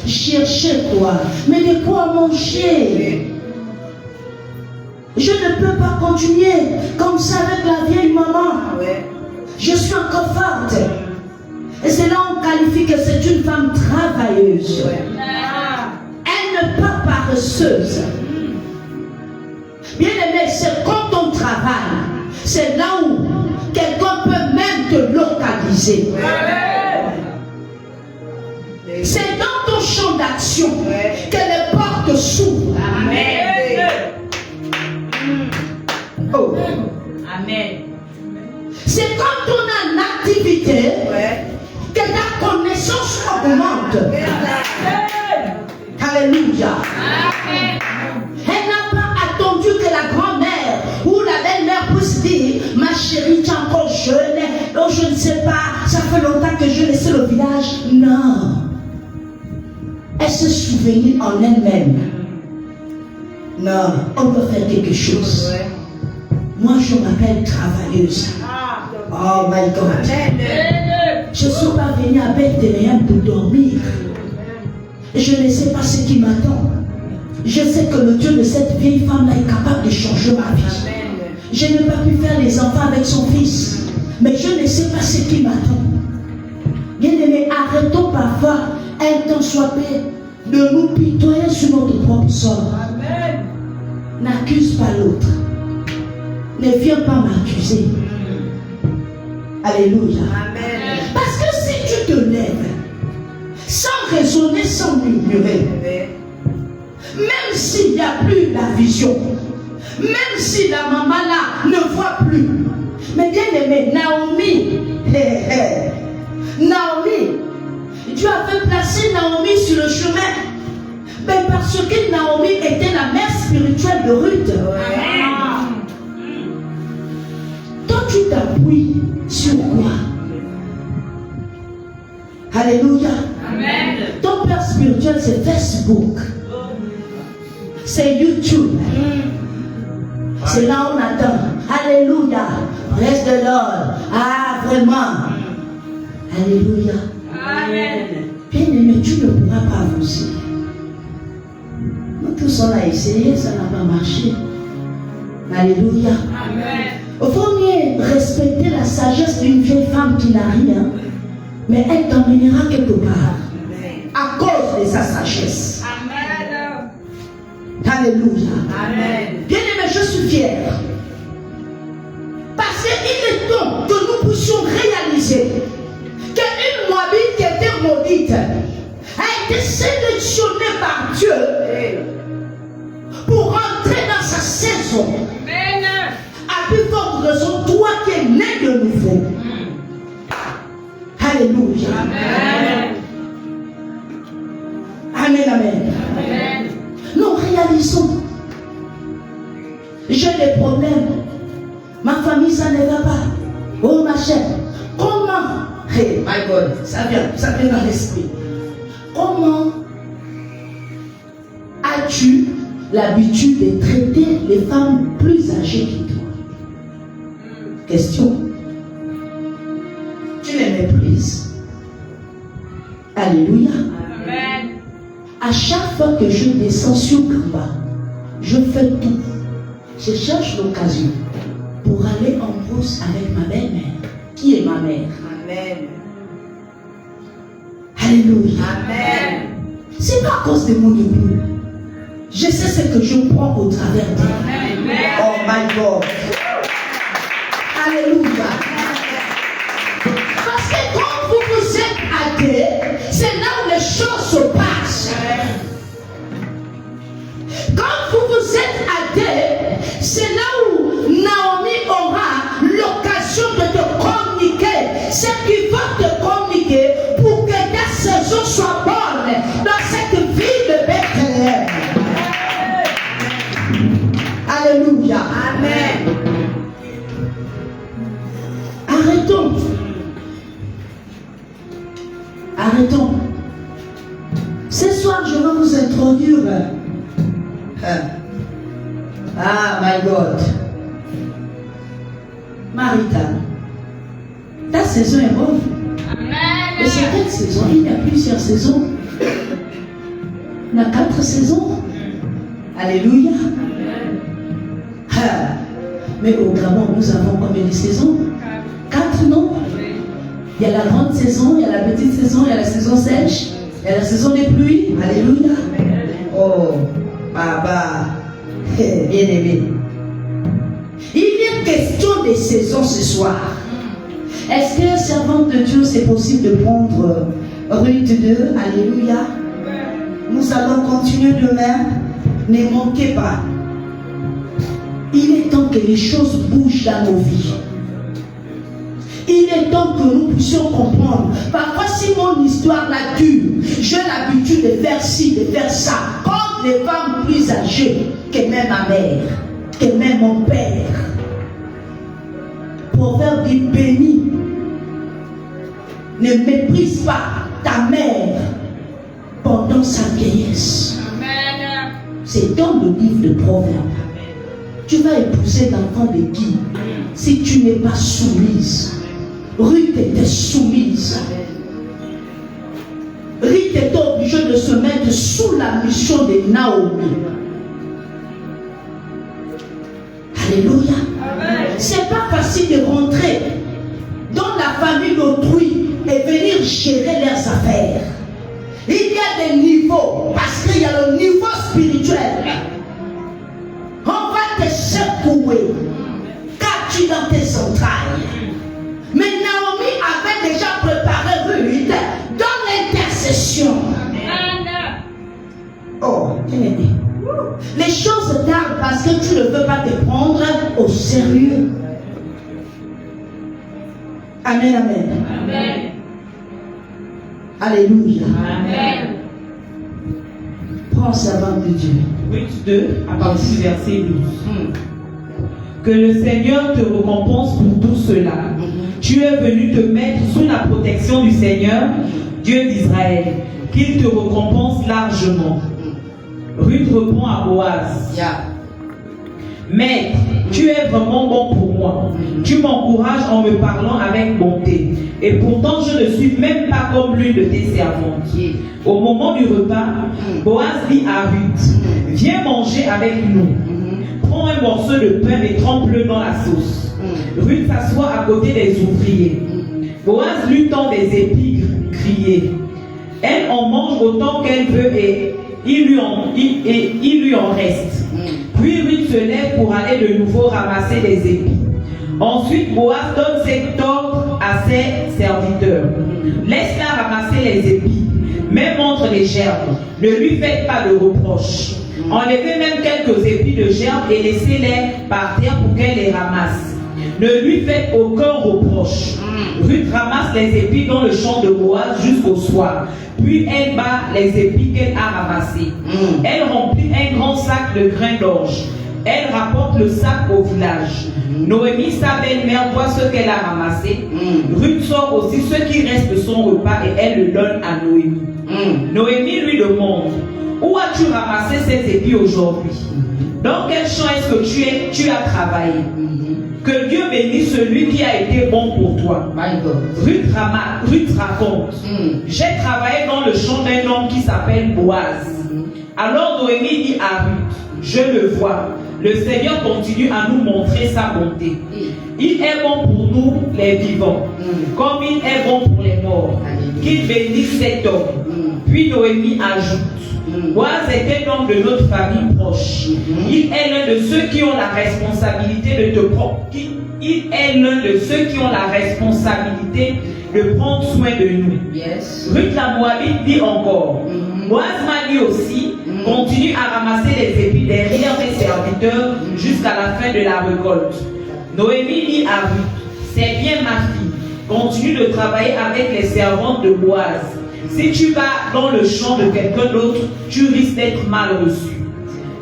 Chercher quoi? Mais de quoi manger? Je ne peux pas continuer comme ça avec la vieille maman. Je suis encore forte. Et c'est là qu'on qualifie que c'est une femme travailleuse. Elle n'est pas paresseuse. Bien aimé, c'est quand on travaille, c'est là où quelqu'un peut même te localiser. C'est dans ton champ d'action que les portes s'ouvrent. Amen. Oh. Amen. C'est quand on a une activité que ta connaissance augmente. Alléluia. Elle n'a pas attendu que la grand-mère ou la belle-mère puisse dire: ma chérie, tu es encore jeune, oh, je ne sais pas, ça fait longtemps que je laissé le village. Non. Elle se souvenir en elle-même. Non, on doit faire quelque chose. Moi, je m'appelle travailleuse. Oh my God. Je ne suis pas venue à Bethléem pour dormir. Je ne sais pas ce qui m'attend. Je sais que le Dieu de cette vieille femme est capable de changer ma vie. Je n'ai pas pu faire les enfants avec son fils. Mais je ne sais pas ce qui m'attend. Bien aimé, arrêtons parfois un temps soit peu de nous pitoyer sur notre propre sort. n'accuse pas l'autre. Ne viens pas m'accuser. Alléluia. Amen. Parce que si tu te lèves sans raisonner, sans murmurer, même s'il n'y a plus la vision, même si la maman là ne voit plus, mais bien aimé, Naomi, Naomi, Dieu avait placé Naomi sur le chemin, mais parce que Naomi était la mère spirituelle de Ruth. Toi, tu t'appuies sur quoi? Alléluia. Amen. Ton père spirituel, c'est Facebook, c'est YouTube. C'est là où on attend. Alléluia. Reste de l'ordre. Ah, vraiment. Alléluia. Amen. Bien aimé, tu ne pourras pas avancer. Nous tous, on a essayé, ça n'a pas marché. Alléluia. Amen. Il faut mieux respecter la sagesse d'une vieille femme qui n'a rien, mais elle t'emmènera quelque part à cause de sa sagesse. Amen. Alléluia. Amen. Bien aimé, je suis fier. Parce qu'il est temps que nous puissions réaliser qu'une Moabite qui était maudite a été sélectionnée par Dieu pour entrer dans sa saison. Amen. À plus forte raison, toi qui es né de nouveau. Alléluia. Amen. Amen, amen. Amen. Nous réalisons. J'ai des problèmes. Ma famille, ça ne va pas. Oh ma chère, comment? Hey, my God, ça vient dans l'esprit. Comment as-tu l'habitude de traiter les femmes plus âgées que toi? Question. Tu les méprises. Alléluia. Amen. À chaque fois que je descends sur Kamba, je fais tout. Je cherche l'occasion pour aller en brousse avec ma belle-mère, qui est ma mère. Amen. Alléluia. Amen. C'est pas à cause de mon époux. Je sais ce que je prends au travers d'elle. Amen. Oh my God. Alléluia. Parce que quand vous êtes athée, c'est là où les choses se passent. Quand vous êtes athée, c'est là où Naomi aura l'occasion de te communiquer ce qui va te communiquer pour que ta saison soit bonne dans cette ville de Bethléem. Alléluia. Amen. Arrêtons. Arrêtons. Ce soir, je vais vous introduire. Ah, my God. Marita, ta saison est bonne. Mais c'est quelle saison? Il y a plusieurs saisons. Il y a 4 saisons. Alléluia. Ah. Mais au Gabon, nous avons combien de saisons? 4, non? Il y a la grande saison, il y a la petite saison, il y a la saison sèche, il y a la saison des pluies. Alléluia. Oh, Baba, bien aimé. Il est question des saisons ce soir. Est-ce que, servante de Dieu, c'est possible de prendre Ruth 2? Alléluia. Nous allons continuer demain. Ne manquez pas. Il est temps que les choses bougent dans nos vies. Il est temps que nous puissions comprendre. Parfois, si mon histoire la dure, j'ai l'habitude de faire ci, de faire ça. Comme les femmes plus âgées, que même ma mère, que même mon père. Proverbe dit béni. Ne méprise pas ta mère pendant sa vieillesse. Amen. C'est dans le livre de Proverbes. Tu vas épouser l'enfant de qui? Si tu n'es pas soumise. Ruth était soumise. Ruth était obligée de se mettre sous la mission de Naomi. Alléluia. C'est pas facile de rentrer dans la famille d'autrui et venir gérer leurs affaires. Il y a des niveaux, parce qu'il y a le niveau spirituel. On secoué. Qu'as-tu dans tes entrailles? Mais Naomi avait déjà préparé Ruth dans l'intercession. Oh, les choses tardent parce que tu ne veux pas te prendre au sérieux. Amen, amen. Amen. Alléluia. Amen. Prends servante de Dieu. Ruth 2, à partir du verset 12. Que le Seigneur te récompense pour tout cela. Tu es venu te mettre sous la protection du Seigneur, Dieu d'Israël. Qu'il te récompense largement. Ruth répond à Boaz. Maître, tu es vraiment bon pour moi. Tu m'encourages en me parlant avec bonté. Et pourtant, je ne suis même pas comme l'une de tes servantes. Au moment du repas, Boaz dit à Ruth, viens manger avec nous. Prends un morceau de pain et trempe-le dans la sauce. Ruth s'assoit à côté des ouvriers. Boaz lui tend des épis grillés. Elle en mange autant qu'elle veut et il lui en reste. Puis Ruth se lève pour aller de nouveau ramasser les épis. Ensuite, Boaz donne cet ordre à ses serviteurs. Laisse-la ramasser les épis, même entre les gerbes. Ne lui faites pas de reproches. Enlevez même quelques épis de gerbes et laissez-les par terre pour qu'elle les ramasse. Ne lui faites aucun reproche. Ruth ramasse les épis dans le champ de Boaz jusqu'au soir. Puis elle bat les épis qu'elle a ramassés. Elle remplit un grand sac de grains d'orge. Elle rapporte le sac au village. Noémie, sa belle-mère, voit ce qu'elle a ramassé. Ruth sort aussi ce qui reste de son repas et elle le donne à Noémie. Noémie lui demande, où as-tu ramassé ces épis aujourd'hui? Dans quel champ est-ce que tu as travaillé? Que Dieu bénisse celui qui a été bon pour toi. Ruth raconte, j'ai travaillé dans le champ d'un homme qui s'appelle Boaz. Alors Noémie dit à Ruth, je le vois, le Seigneur continue à nous montrer sa bonté. Il est bon pour nous les vivants, comme il est bon pour les morts. Qu'il bénisse cet homme. Puis Noémie ajoute, Boaz est un homme de notre famille proche. Il est l'un de ceux qui ont la responsabilité de te prendre. Il est l'un de ceux qui ont la responsabilité de prendre soin de nous. Ruth la Moabite dit encore, Boaz m'a dit aussi, continue à ramasser les épis derrière tes serviteurs jusqu'à la fin de la récolte. Noémie dit à Ruth, c'est bien ma fille, continue de travailler avec les servantes de Boaz. Si tu vas dans le champ de quelqu'un d'autre, tu risques d'être mal reçu.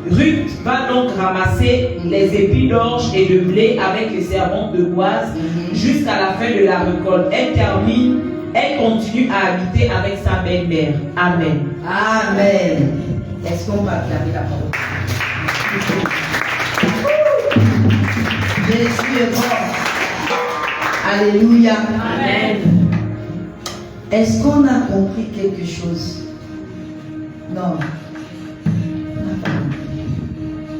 Ruth va donc ramasser les épis d'orge et de blé avec les servantes de Boaz jusqu'à la fin de la récolte. Elle continue à habiter avec sa belle-mère. Amen. Amen. Est-ce qu'on va acclamer la parole? Jésus est bon. Alléluia. Amen. Est-ce qu'on a compris quelque chose? Non.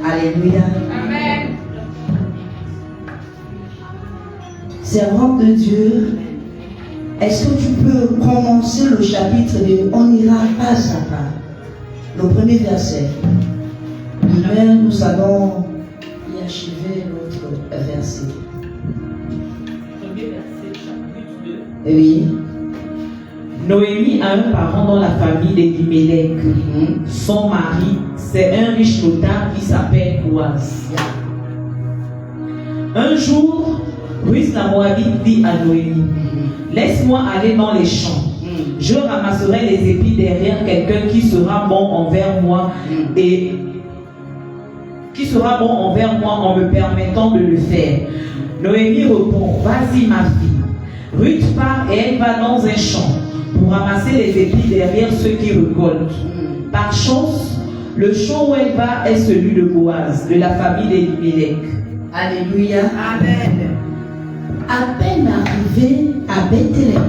Alléluia. Amen. Servante de Dieu, est-ce que tu peux commencer le chapitre de on ira pas à pas? Le premier verset. Demain, nous allons y achever l'autre verset. Premier verset, chapitre 2. Oui. Noémie a un parent dans la famille d'Elimelech. Son mari, c'est un riche notable qui s'appelle Boaz. Un jour, Ruth la Moabite dit à Noémie, laisse-moi aller dans les champs. Je ramasserai les épis derrière quelqu'un qui sera bon envers moi en me permettant de le faire. Noémie répond, vas-y ma fille. Ruth part et elle va dans un champ pour ramasser les épis derrière ceux qui récoltent. Par chance, le champ où elle va est celui de Boaz, de la famille d'Elimelech. Alléluia. Amen. À peine arrivée à Bethléem,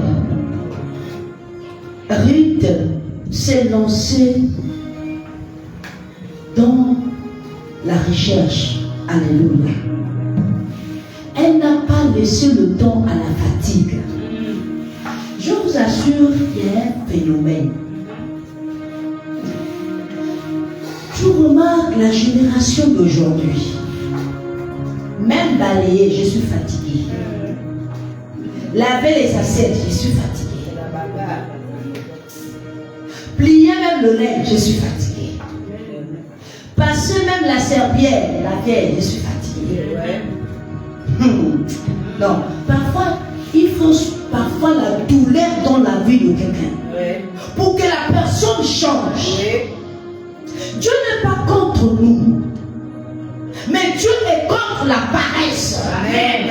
Ruth s'est lancée dans la recherche. Alléluia. Elle n'a pas laissé le temps à la fatigue. Je vous assure qu'il y a un phénomène. Tu remarques la génération d'aujourd'hui. Même balayer, je suis fatigué. Laver les assiettes, je suis fatigué. Plier même le lait, je suis fatigué. Passer même la serviette, la vieille, je suis fatigué. Non, parfois, il faut la douleur dans la vie de quelqu'un pour que la personne change. Dieu n'est pas contre nous, mais Dieu est contre la paresse. Amen.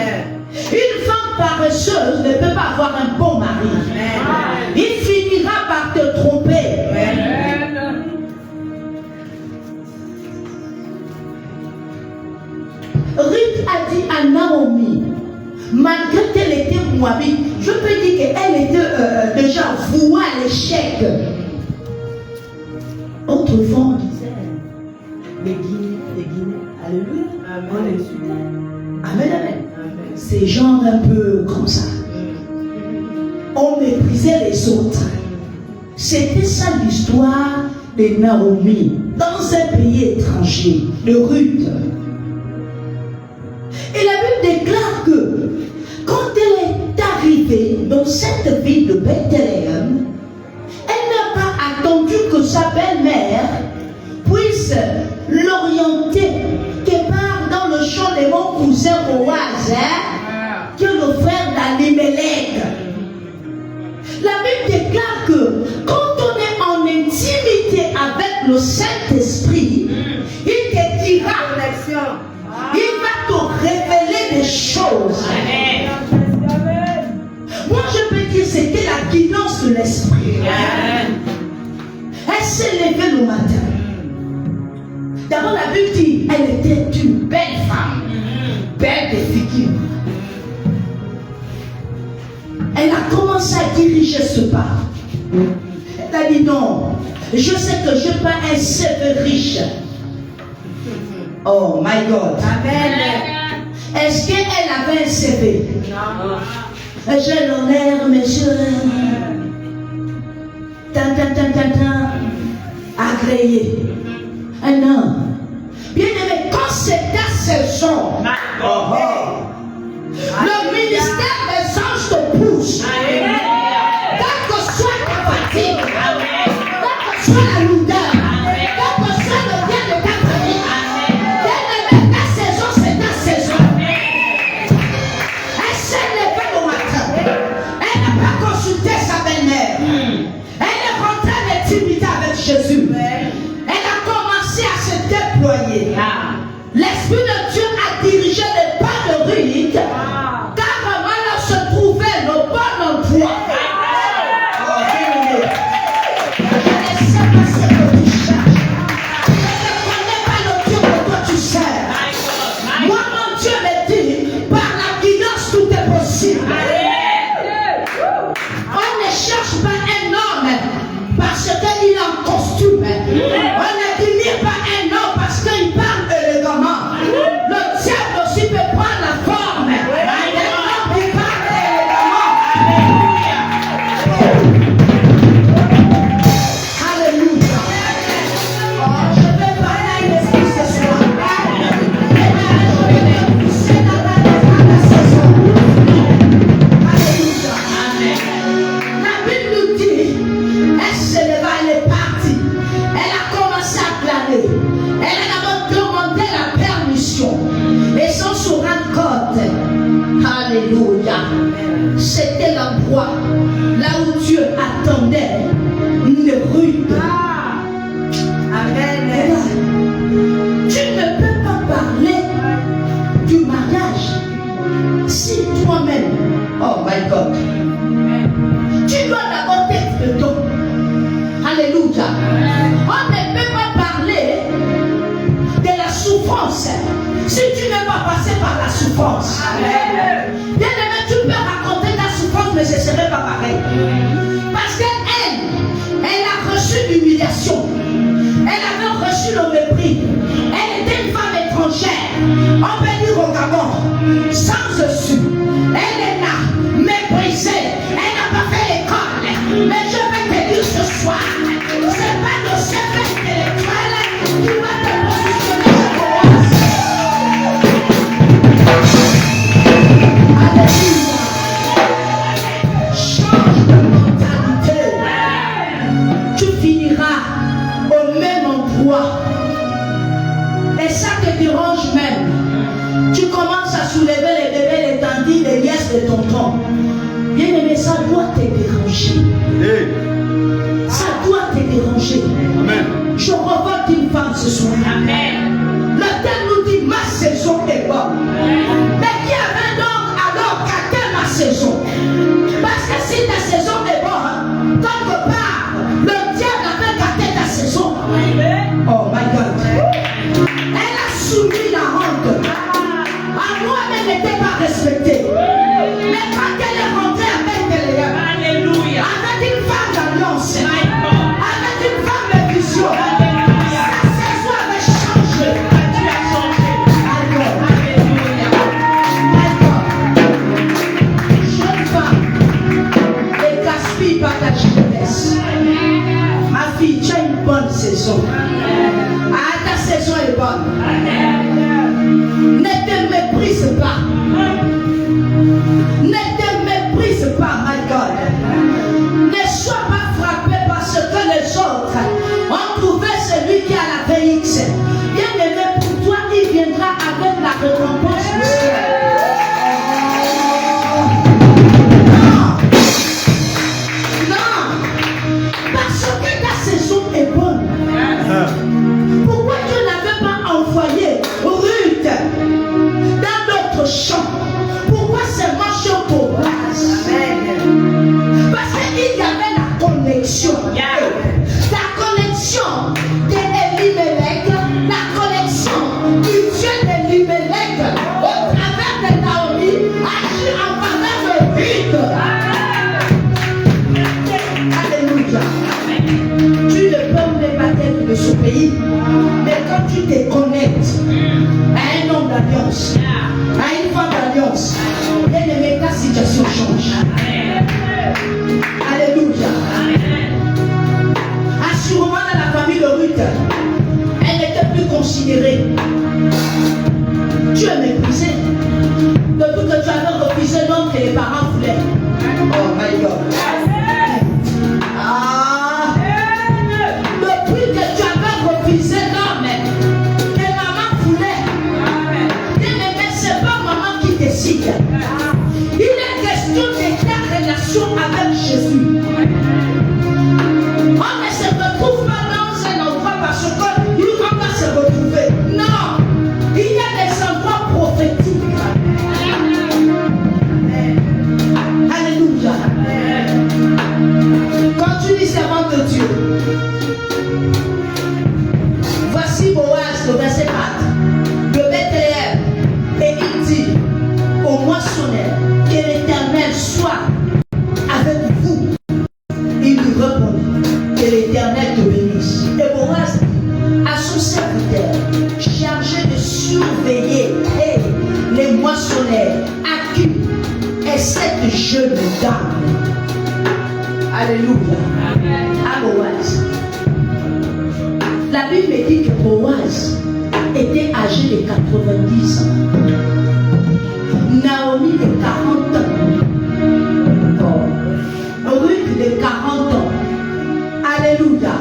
Une femme paresseuse ne peut pas avoir un bon mari. Amen. Il finira par te tromper. Amen. Ruth a dit à Naomi, malgré qu'elle était moabite, je peux dire qu'elle était déjà vouée à l'échec. Autrefois, on disait les Guinéens, alléluia. Amen. Amen, amen. C'est genre un peu comme ça. On méprisait les autres. C'était ça l'histoire de Naomi dans un pays étranger, de Ruth. Et la Bible déclare que quand elle est arrivée dans cette ville de Bethléem, elle n'a pas attendu que sa belle-mère puisse l'orienter quelque part dans le champ de mon cousin Boaz, qui est le frère d'Alimelech. La Bible déclare que quand on est en intimité avec le Saint-Esprit, il te dira, il va te révéler des choses. Moi je peux dire c'était la guidance de l'Esprit. Elle s'est levée le matin. D'abord la Bible dit elle était une belle femme, belle de figure. Elle a commencé à diriger ce pas. Elle a dit non, je sais que je n'ai pas un CV riche. Oh my God. Amen. Est-ce qu'elle avait un CV? Non. J'ai l'honneur, monsieur. Agréé. Non. Bien aimé, quand c'est ta saison, le ministère des anges te pousse. Quelle que soit ta fatigue, quelle que soit la lourdeur, quel que soit le bien de ta famille, bien aimé, ta saison, c'est ta saison. Elle s'est levée le matin. Elle n'a pas consulté sa belle-mère. Elle est rentrée en intimité avec Jésus. Elle a commencé à se déployer. L'Esprit de Dieu a dirigé les pas de Ruth, car là se trouvait le bon endroit. Je ne sais pas ce que tu cherches. Je ne connais pas le Dieu que toi tu sers. Moi, mon Dieu me dit, par la guidance, tout est possible. On ne cherche pas un homme parce qu'il est en costume. On n'admire pas un homme parce qu'il parle élégamment. Le diable aussi peut prendre la forme d'un homme qui parle élégamment. Alléluia. Oh, je vais parler à l'esprit ce soir. C'est la saison. Alléluia. La Bible nous dit, elle se leva, elle est partie. Elle a commencé à planer. Elle a d'abord demandé la permission. Et sans se rendre compte, alléluia, c'était l'endroit là où Dieu attendait une Ruth. Amen. Tu ne peux pas parler du mariage si toi-même, oh my God, tu dois d'abord être dedans. Alléluia. On ne peut pas parler de la souffrance si tu n'es pas passé par la souffrance. Bien aimé, tu peux raconter ta souffrance, mais ce ne serait pas pareil. Parce qu'elle a reçu l'humiliation. Elle avait reçu le mépris. Elle était une femme étrangère. On peut dire au Gabon, sans dessus. Elle est là, méprisée. Elle n'a pas fait l'école. Mais je vais te dire ce soir, c'est pas le chef intellectuel qui va te positionner chez Boaz. soulever les bébés, les tantis, les nièces, les tontons. Bien aimé, ça doit te déranger. Ça doit te déranger. Amen. Je revolte une femme ce soir. Amen. Le terme nous dit ma saison est bonne. Mais qui avait donc alors gâté ma saison? Parce que si ta saison est bonne, quelque part, le diable avait gâté ta saison. Oh my God. Elle a soumis la honte. À moi, elle n'était pas respectée. Mais quand elle est rentrée avec elle, Alléluia. avec une femme d'alliance, My God. avec une femme de vision, Alléluia. sa saison avait changé. Tu as changé. Alors, Alléluia. jeune femme, ne gaspille pas ta jeunesse. Ma fille, tu as une bonne saison. Ah, ta saison est bonne. Ne te méprise pas. Ne te méprise pas, my God. Ne sois pas frappé parce que les autres ont trouvé celui qui a la VX. Bien aimé, pour toi, il viendra avec la récompense du ciel. Non. Non. Parce que ta saison est bonne. Pourquoi Dieu n'avait pas envoyé Ruth dans notre champ? Pourquoi seulement chez Boaz? Parce qu'il y avait la connexion. La connexion d'Elimelech, la connexion du Dieu d'Elimelech au travers de Naomi agit en faveur de Ruth. Alléluia. Tu ne peux même pas être de ce pays, mais quand tu te connectes à un homme d'alliance, à une femme d'alliance, bien aimé, ta situation change. Alléluia. Assurément dans la famille de Ruth, elle n'était plus considérée. Tu es méprisé. Depuis que tu avais refusé l'homme que les parents voulaient. Oh my God. Ah. Depuis que tu avais refusé l'homme que maman voulait. Bien aimé, c'est pas maman qui décide. Il est question de ta relation avec Jésus. On ne se retrouve pas dans un endroit parce qu'on va se retrouver. Non, il y a des endroits prophétiques. Alléluia. Quand tu dis servante de Dieu, voici Boaz, le verset 4, de Bethléem, et il dit au moissonneur que l'Éternel soit avec vous. Il lui répondit que l'Éternel te bénisse. Et Boaz dit à son serviteur chargé de surveiller les moissonneurs, à qui est cette jeune dame. Alléluia. À Boaz. La Bible dit que Boaz était âgé de 90 ans. Naomi de 40 ans. Oh. Ruth de 40 ans. Alléluia.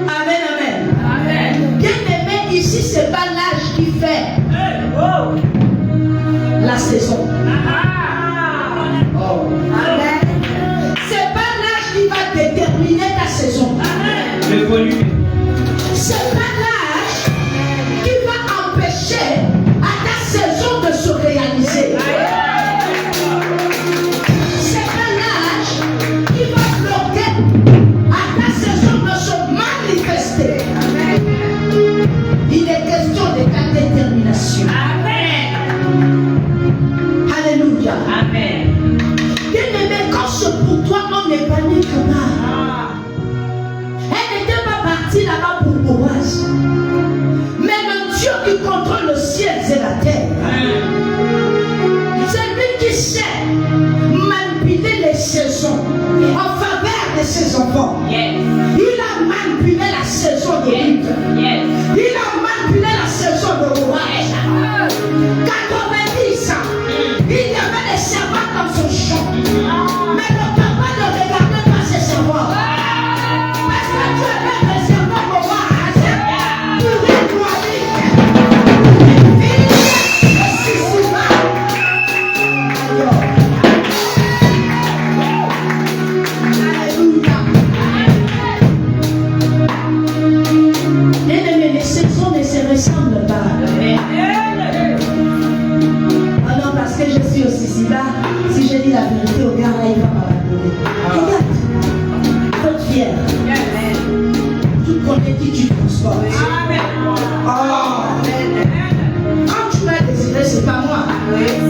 Amen, amen. Bien aimé, ici, c'est pas l'âge qui fait la saison. Oh. C'est pas l'âge qui va déterminer ta saison. Le volume. C'est pas l'âge qui va empêcher à ta saison de se réaliser. C'est pas l'âge qui va bloquer à ta saison de se manifester. Il est question de ta détermination. Alléluia. Amen. Bien-aimé, quand c'est pour toi, on n'est pas né que là. Elle n'était pas partie là-bas pour Boaz. Mais le Dieu qui contrôle le ciel et la terre, c'est lui qui sait manipuler les saisons en faveur de ses enfants. Yes. Il a manipulé la saison de Ruth. Yes. Il a manipulé la saison de Boaz. 90 ans, il y avait des servantes dans son champ. Mais le papa ne regardait pas ses servantes. Parce que tu avais des servantes Boaz pour une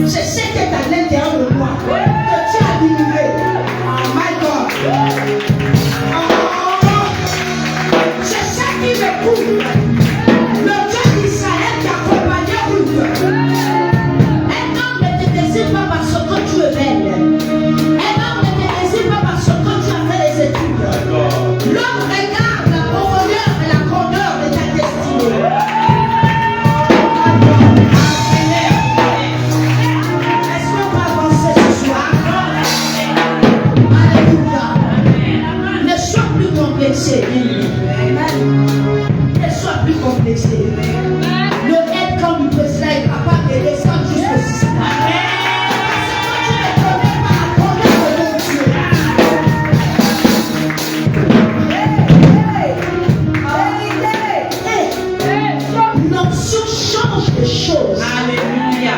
C'est ce qui est à l'intérieur de moi que tu as diminué. My God. C'est ça qui me couvre. Le Dieu d'Israël qui accompagnait Ruth. Un homme ne te désire pas parce que tu es belle. Un homme ne te désire pas parce que tu as fait les études. L'homme regarde la profondeur et la grandeur de ta destinée. Est-ce qu'on peut avancer ce soir? Alléluia. Ne sois plus complexé. Ne sois plus complexé. Le être comme une personne est capable de descendre jusqu'au système. Parce que tu ne connais pas la grandeur de mon Dieu. L'onction change les choses. Alléluia.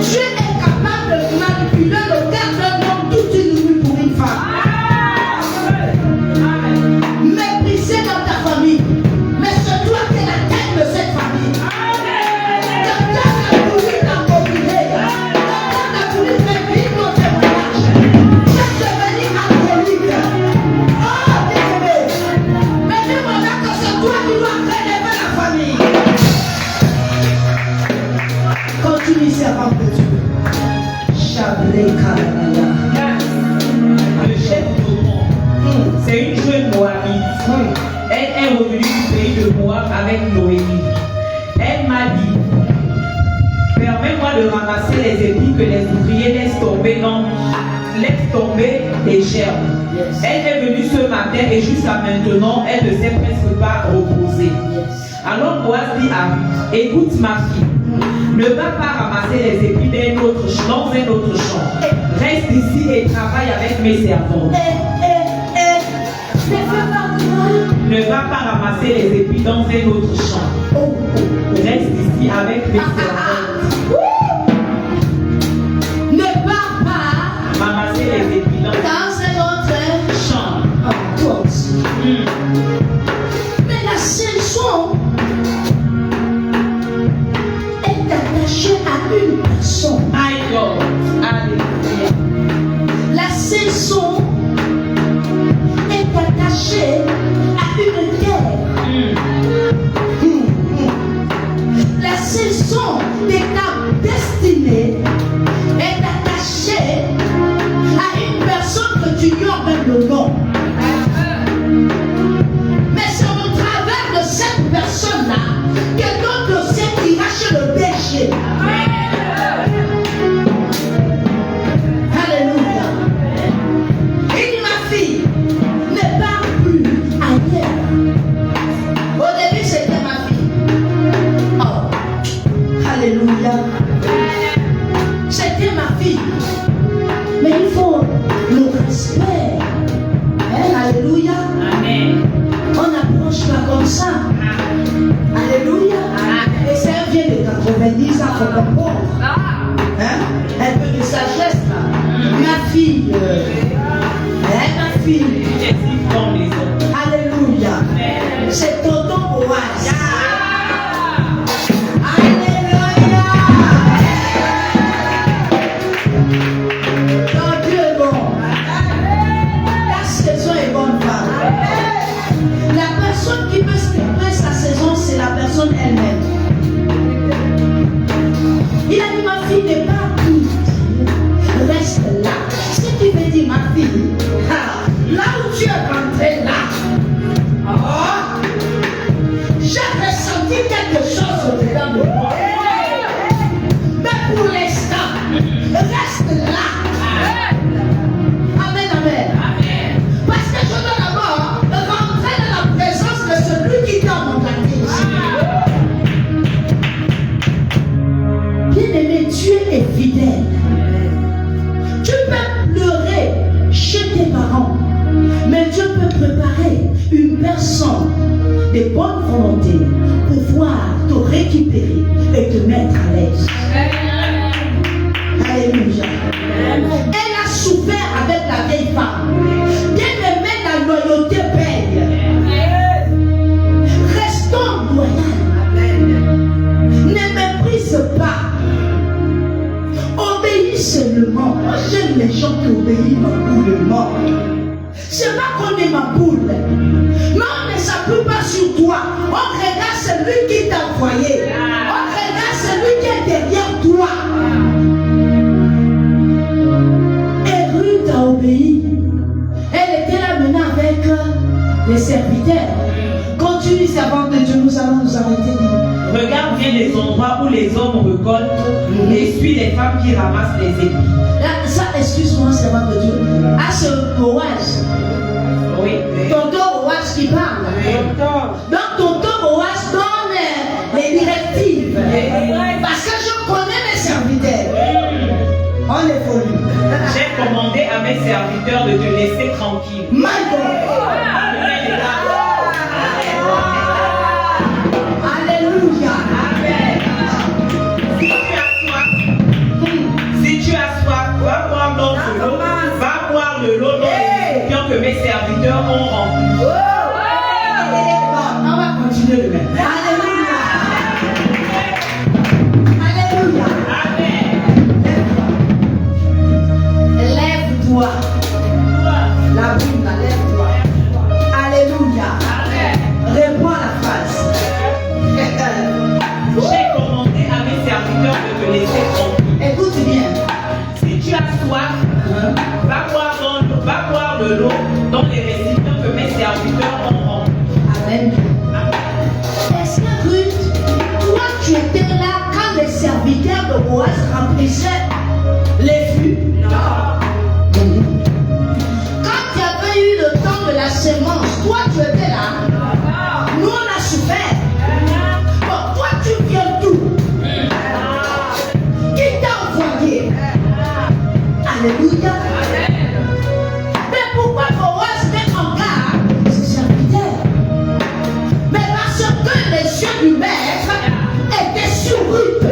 Dieu est capable de manipuler le cœur d'un homme toute une nuit pour une femme. Méprisé dans ta famille. Mais c'est toi qui es la tête de cette famille. Quelqu'un a voulu t'embobiner. Quelqu'un a voulu faire vivre ton témoignage. Tu es devenu angélique. Oh, bien-aimé. Mais dis-moi là que c'est toi qui dois relever la famille. Continue, servant de Dieu. Chablé Kalaya. Le chef d'Oran, c'est une jeune Moabite. Elle est revenue du pays de Moab avec Noémie. Elle m'a dit, permets-moi de ramasser les épis que les ouvriers laissent tomber des gerbes. Yes. Elle est venue ce matin et jusqu'à maintenant, elle ne s'est presque pas reposée. Alors Boaz dit à Ruth, écoute ma fille, ne va pas ramasser les épis dans un autre champ. Reste ici et travaille avec mes servantes. Ne va pas ramasser les épis dans un autre champ. Reste ici avec mes servantes. Ne pars pas Ramasser les épis dans dans un autre champ. toi aussi. Mais la saison est attachée à une personne. My God. Alléluia. La saison est attachée à une terre. La saison de ta destinée est attachée à une personne que tu ignores même le nom. Mais c'est au travers de cette personne-là que ton dossier ira chez le péché. Alléluia. Il dit, ma fille, ne pars plus ailleurs. Au début, c'était ma fille. Oh, alléluia. C'était ma fille. Mais il faut le respect. Hein, alléluia. Amen. On n'approche pas comme ça. Alléluia. Et ça vient de 90 ans qu'on comprend. Hein? Un peu de sagesse là. Ma fille. Ma fille. Jésus dans les autres. Alléluia. C'est tonton Boaz. Alléluia. Ton Dieu est bon. La saison est bonne, femme. La personne qui peut stopper sa saison, c'est la personne elle-même. Il a dit, ma fille n'est pas quitte. Reste là. Ce qui veut dire, ma fille, là où tu es rentré là, j'ai ressenti quelque chose au-dedans de moi. Mais pour l'instant, reste là. Amen, amen. Parce que je dois d'abord rentrer dans la présence de celui qui t'a mandaté ici. Bien-aimé, Dieu est fidèle. Tu peux pleurer chez tes parents, mais Dieu peut préparer une personne de bonne volonté pour pouvoir te récupérer et te mettre à l'aise. Alléluia. Elle a souffert avec la vieille femme. Bien-aimé, la loyauté paye. Restons loyaux. Ne méprise pas. On regarde celui qui t'a envoyé. On regarde celui qui est derrière toi. Et Ruth a obéi. Elle était là maintenant avec les serviteurs. Continue, servante de Dieu, nous allons nous arrêter. Regarde bien les endroits où les hommes récoltent et suis les femmes qui ramassent les épis. Là, ça, excuse-moi, servante de Dieu. Ah, c'est Boaz. Oui. Tonton Boaz qui parle. Donc, tonton Boaz donne les directives. Parce que je connais mes serviteurs. On évolue. J'ai commandé à mes serviteurs de te laisser tranquille. My God. Alléluia. Si tu as soif, va boire dans ce lot. Va boire le lot dans les récipients que mes serviteurs ont remplis. On va continuer demain. Alléluia. Alléluia. Lève-toi. La Bible, lève-toi. Alléluia. Réponds à la phrase. J'ai commandé à mes serviteurs de te laisser tranquille. Écoute bien. Si tu as soif, va boire de l'eau dans les récipients que mes serviteurs ont remplis. Amen. Est-ce que Ruth, toi tu étais là quand les serviteurs de Boaz remplissaient les fûts? Non. Quand il y avait eu le temps de la sémence, toi tu étais là. Nous on a souffert. Bon, toi tu viens d'où? Qui t'a envoyé? Alléluia. Mais pourquoi Boaz met en garde ses serviteurs? Mais parce que les yeux du maître étaient sur Ruth.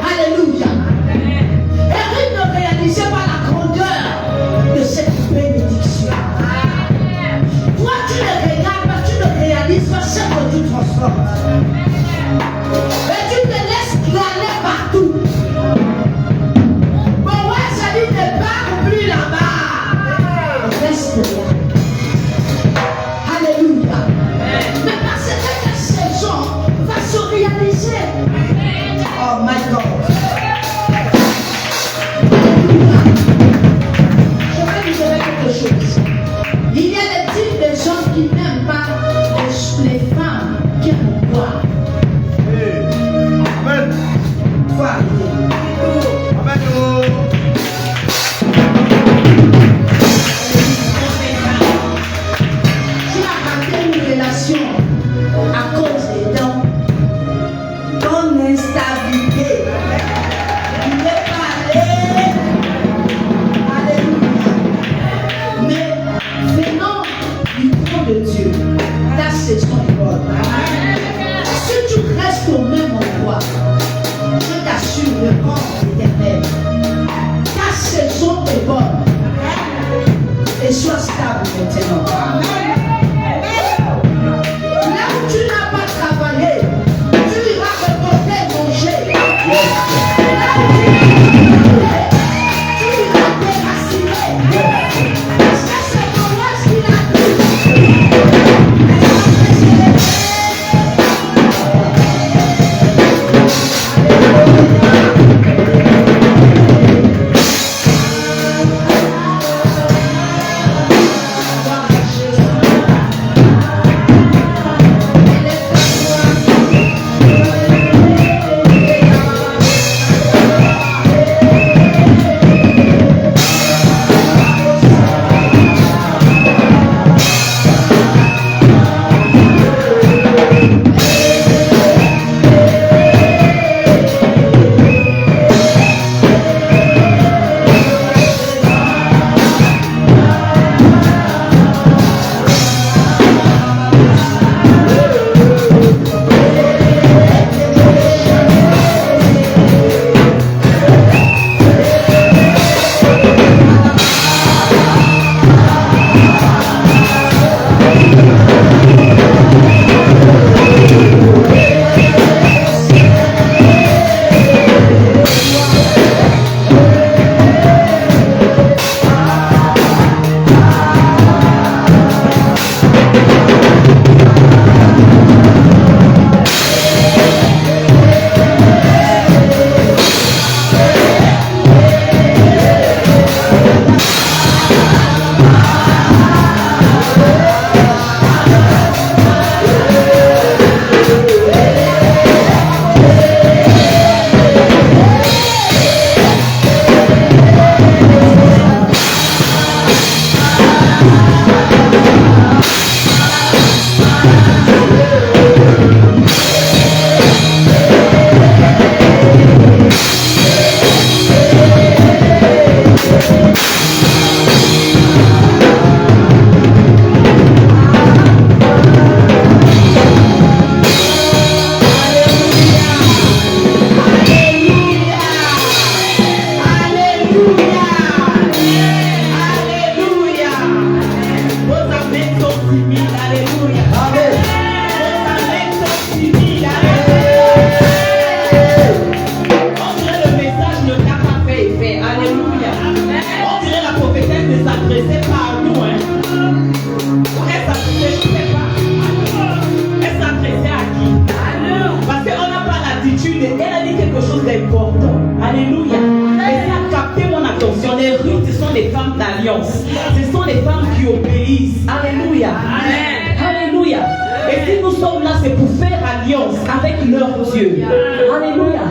Alléluia. Et Ruth ne réalisait pas la grandeur de cette bénédiction. Toi, tu ne regardes pas, tu ne réalises pas ce que tu transformes. Et tu te laisses glaner partout. Bon, ouais, ça dit ne pars plus là-bas. Reste là. Alléluia. Mais parce que ta saison va se réaliser. Oh my God. Alléluia. Je vais vous dire quelque chose. Il y a des types de gens qui n'aiment pas les femmes qui aiment voir. des femmes d'alliance. Ce sont des femmes qui obéissent. Alléluia. Alléluia. Et si nous sommes là, c'est pour faire alliance avec leur Dieu. Alléluia.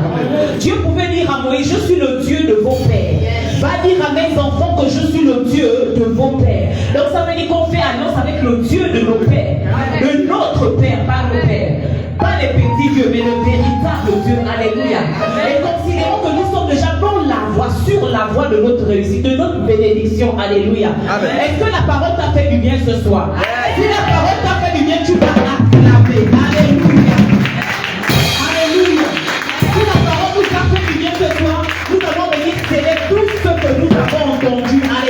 Dieu pouvait dire à Moïse, je suis le Dieu de vos pères. Va dire à mes enfants que je suis le Dieu de vos pères. Donc ça veut dire qu'on fait alliance avec le Dieu de nos pères. De notre Père, pas nos pères. Pas les petits dieux, mais le véritable Dieu. Alléluia. Et considérons que nous sommes déjà dans la voie, sur la voie de notre réussite, de notre bénédiction. Alléluia. Est-ce que la parole t'a fait du bien ce soir? Si la parole t'a fait du bien, tu vas